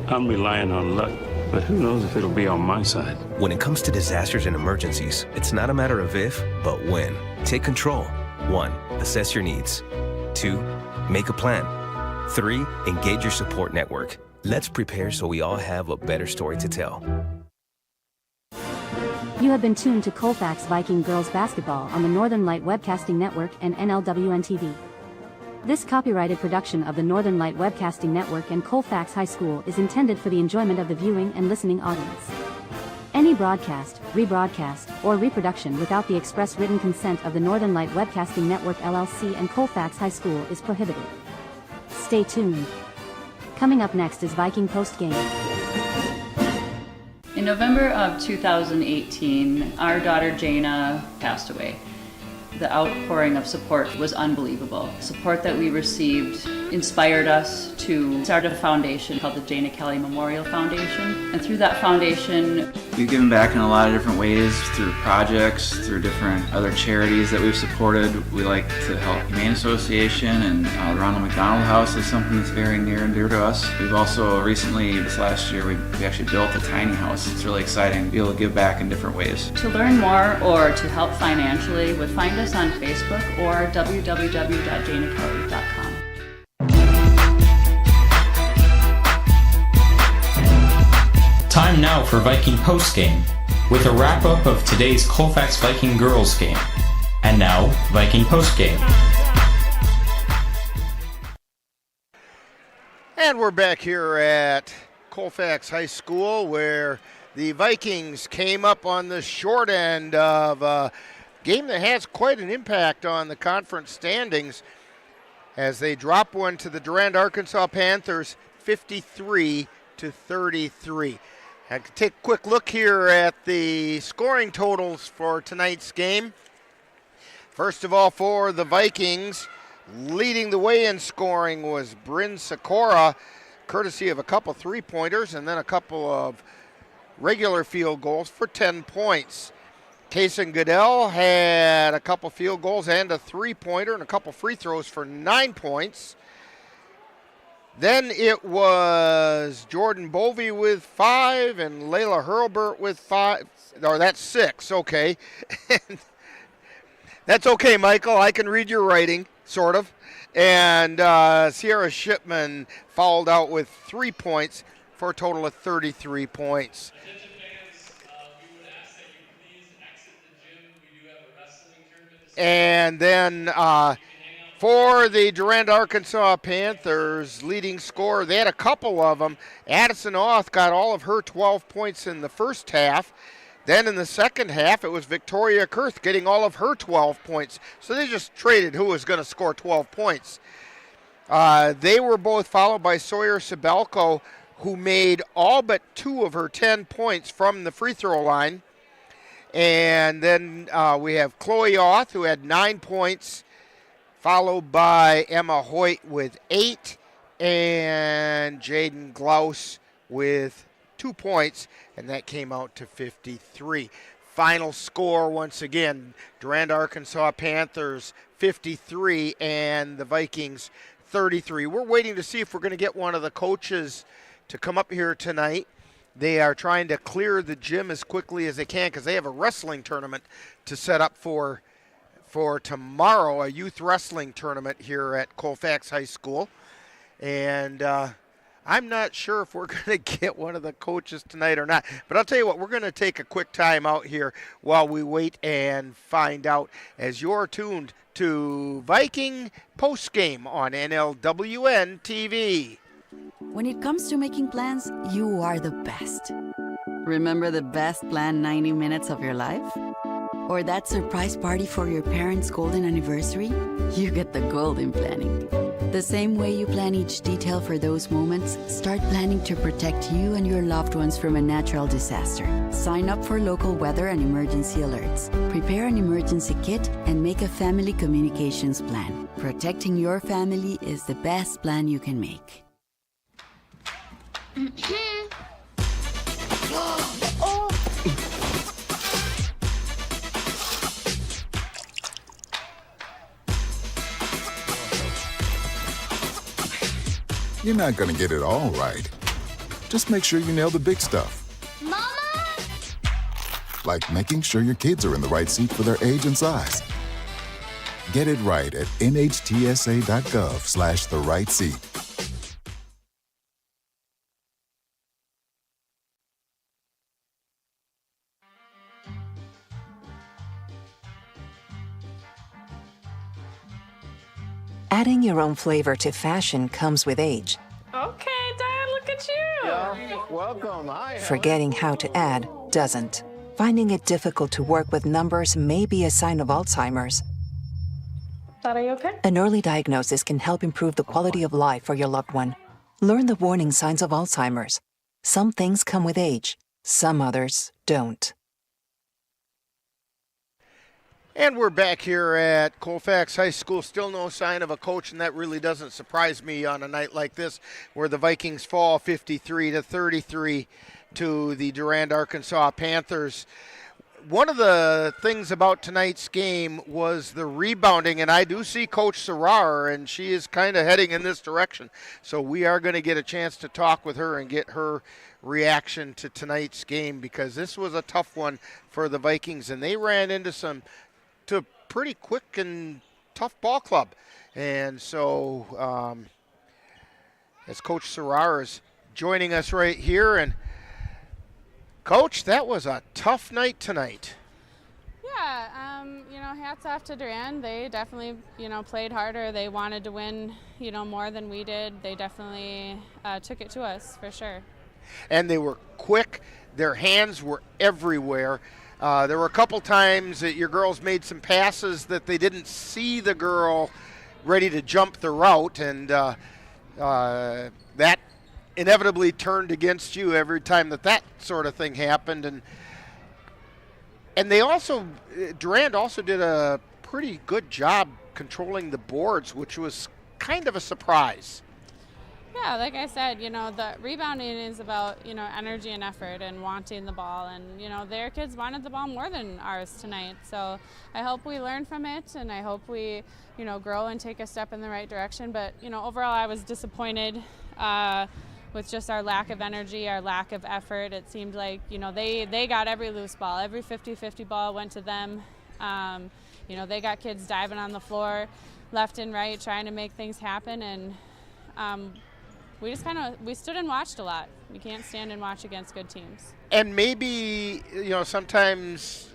I'm relying on luck, but who knows if it'll be on my side. When it comes to disasters and emergencies, it's not a matter of if, but when. Take control. 1. Assess your needs. 2. Make a plan. 3. Engage your support network. Let's prepare so we all have a better story to tell. You have been tuned to Colfax Viking Girls Basketball on the Northern Light Webcasting Network and NLWN-TV. This copyrighted production of the Northern Light Webcasting Network and Colfax High School is intended for the enjoyment of the viewing and listening audience. Any broadcast, rebroadcast, or reproduction without the express written consent of the Northern Light Webcasting Network LLC and Colfax High School is prohibited. Stay tuned. Coming up next is Viking Postgame. In November of 2018, our daughter Jaina passed away. The outpouring of support was unbelievable. Support that we received inspired us to start a foundation called the Jaina Kelly Memorial Foundation. And through that foundation, we've given back in a lot of different ways, through projects, through different other charities that we've supported. We like to help Humane Association, and the Ronald McDonald House is something that's very near and dear to us. We've also recently, this last year, we actually built a tiny house. It's really exciting to be able to give back in different ways. to learn more or to help financially, would find us on Facebook or www.janakelly.com. Time now for Viking Postgame, with a wrap-up of today's Colfax Viking Girls game. And now, Viking Postgame. And we're back here at Colfax High School, where the Vikings came up on the short end of a game that has quite an impact on the conference standings as they drop one to the Durand-Arkansaw Panthers 53-33. I can take a quick look here at the scoring totals for tonight's game. First of all, for the Vikings, leading the way in scoring was Bryn Sikora, courtesy of a couple three-pointers and then a couple of regular field goals for 10 points. Kaysen Goodell had a couple field goals and a three-pointer and a couple free throws for 9 points. Then it was Jordan Bovey with 5 and Layla Hurlbert with 5. Or that's 6, okay. That's okay, Michael. I can read your writing, sort of. And Sierra Shipman fouled out with 3 points for a total of 33 points. And then for the Durand-Arkansaw Panthers, leading scorer, they had a couple of them. Addison Auth got all of her 12 points in the first half. Then in the second half, it was Victoria Kurth getting all of her 12 points. So they just traded who was going to score 12 points. They were both followed by Sawyer Sibelko, who made all but 2 of her 10 points from the free throw line. And then we have Chloe Auth, who had 9 points, followed by Emma Hoyt with 8, and Jaden Glaus with 2 points, and that came out to 53. Final score once again, Durand-Arkansaw Panthers 53 and the Vikings 33. We're waiting to see if we're going to get one of the coaches to come up here tonight. They are trying to clear the gym as quickly as they can because they have a wrestling tournament to set up for tomorrow, a youth wrestling tournament here at Colfax High School. And I'm not sure if we're going to get one of the coaches tonight or not. But I'll tell you what, we're going to take a quick time out here while we wait and find out as you're tuned to Viking Postgame on NLWN-TV. When it comes to making plans, you are the best. Remember the best planned 90 minutes of your life? Or that surprise party for your parents' golden anniversary? You get the golden planning. The same way you plan each detail for those moments, start planning to protect you and your loved ones from a natural disaster. Sign up for local weather and emergency alerts. Prepare an emergency kit and make a family communications plan. Protecting your family is the best plan you can make. You're not gonna get it all right. Just make sure you nail the big stuff. Mama! Like making sure your kids are in the right seat for their age and size. Get it right at nhtsa.gov/the-right-seat. Adding your own flavor to fashion comes with age. Okay, Dad, look at you. Yeah, welcome. Hi. Forgetting how to add doesn't. Finding it difficult to work with numbers may be a sign of Alzheimer's. Dad, are you okay? An early diagnosis can help improve the quality of life for your loved one. Learn the warning signs of Alzheimer's. Some things come with age, some others don't. And we're back here at Colfax High School. Still no sign of a coach, and that really doesn't surprise me on a night like this where the Vikings fall 53-33 to the Durand-Arkansaw Panthers. One of the things about tonight's game was the rebounding, and I do see Coach Sarar, and she is kind of heading in this direction. So we are going to get a chance to talk with her and get her reaction to tonight's game because this was a tough one for the Vikings, and they ran into a pretty quick and tough ball club. And so as Coach Sarar is joining us right here, and Coach, that was a tough night tonight. Yeah, hats off to Durand. They definitely, played harder. They wanted to win, more than we did. They definitely took it to us, for sure. And they were quick. Their hands were everywhere. There were a couple times that your girls made some passes that they didn't see the girl ready to jump the route, and that inevitably turned against you every time that sort of thing happened. And they also, Durand also did a pretty good job controlling the boards, which was kind of a surprise. Yeah, like I said, the rebounding is about, energy and effort and wanting the ball. And, their kids wanted the ball more than ours tonight. So I hope we learn from it, and I hope we, grow and take a step in the right direction. But, overall I was disappointed with just our lack of energy, our lack of effort. It seemed like, they got every loose ball. Every 50-50 ball went to them. They got kids diving on the floor left and right trying to make things happen. And we just we stood and watched a lot. You can't stand and watch against good teams. And maybe, sometimes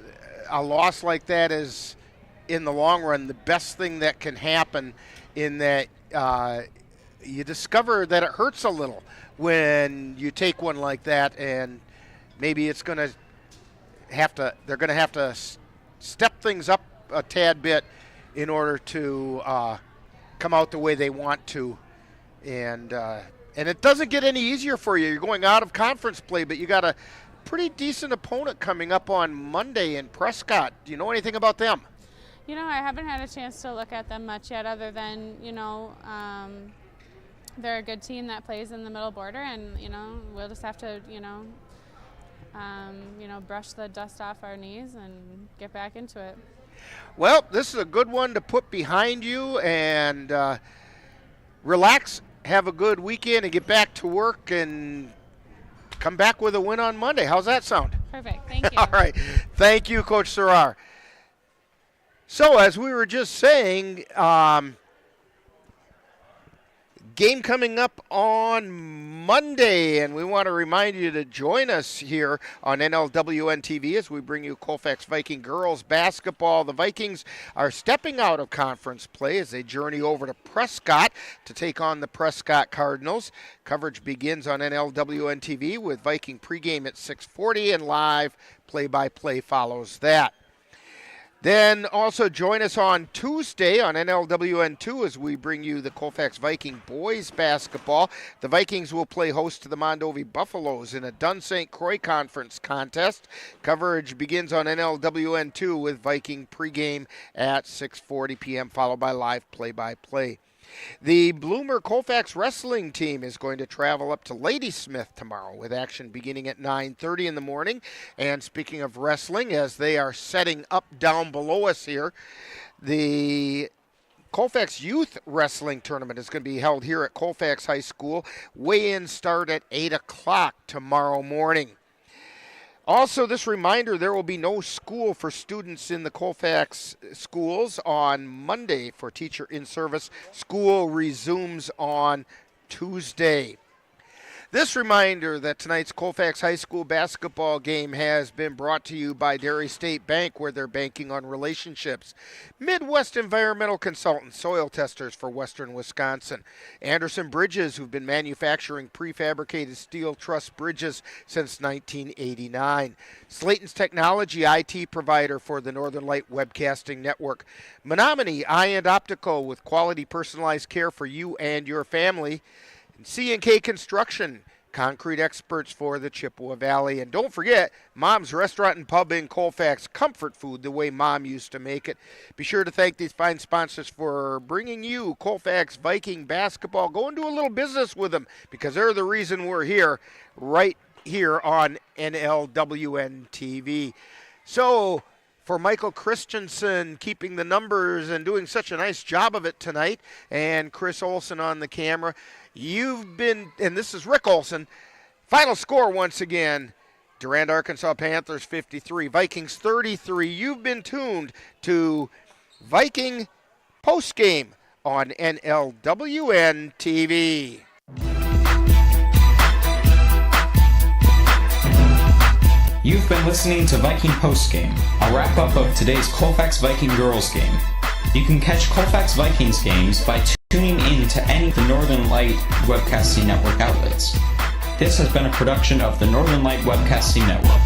a loss like that is, in the long run, the best thing that can happen, in that you discover that it hurts a little when you take one like that, and maybe it's going to they're going to have to step things up a tad bit in order to come out the way they want to. And it doesn't get any easier for you. You're going out of conference play, but you got a pretty decent opponent coming up on Monday in Prescott. Do you know anything about them? I haven't had a chance to look at them much yet, other than, they're a good team that plays in the middle border, and, we'll just have to, brush the dust off our knees and get back into it. Well, this is a good one to put behind you and relax, have a good weekend, and get back to work and come back with a win on Monday. How's that sound? Perfect. Thank you. All right. Thank you, Coach Sarar. So, as we were just saying, game coming up on Monday, and we want to remind you to join us here on NLWN-TV as we bring you Colfax Viking Girls Basketball. The Vikings are stepping out of conference play as they journey over to Prescott to take on the Prescott Cardinals. Coverage begins on NLWN-TV with Viking pregame at 6:40, and live play-by-play follows that. Then also join us on Tuesday on NLWN2 as we bring you the Colfax Viking boys basketball. The Vikings will play host to the Mondovi Buffaloes in a Dunn-St Croix Conference contest. Coverage begins on NLWN2 with Viking pregame at 6:40 p.m. followed by live play-by-play. The Bloomer Colfax wrestling team is going to travel up to Ladysmith tomorrow with action beginning at 9:30 in the morning. And speaking of wrestling, as they are setting up down below us here, the Colfax Youth Wrestling Tournament is going to be held here at Colfax High School. Weigh-ins start at 8 o'clock tomorrow morning. Also, this reminder, there will be no school for students in the Colfax schools on Monday for teacher in-service. School resumes on Tuesday. This reminder that tonight's Colfax High School basketball game has been brought to you by Dairy State Bank, where they're banking on relationships. Midwest Environmental Consultants, soil testers for western Wisconsin. Anderson Bridges, who've been manufacturing prefabricated steel truss bridges since 1989. Slayton's Technology, IT provider for the Northern Light Webcasting Network. Menominee Eye & Optical, with quality personalized care for you and your family. C&K Construction, concrete experts for the Chippewa Valley. And don't forget, Mom's Restaurant and Pub in Colfax, comfort food the way Mom used to make it. Be sure to thank these fine sponsors for bringing you Colfax Viking basketball. Go and do a little business with them because they're the reason we're here, right here on NLWN-TV. So, for Michael Christensen keeping the numbers and doing such a nice job of it tonight, and Chris Olson on the camera, you've been, and this is Rick Olson, final score once again, Durand-Arkansaw Panthers 53, Vikings 33. You've been tuned to Viking Postgame on NLWN-TV. You've been listening to Viking Postgame, a wrap-up of today's Colfax Viking Girls game. You can catch Colfax Vikings games by tuning in to any of the Northern Light Webcasting Network outlets. This has been a production of the Northern Light Webcasting Network.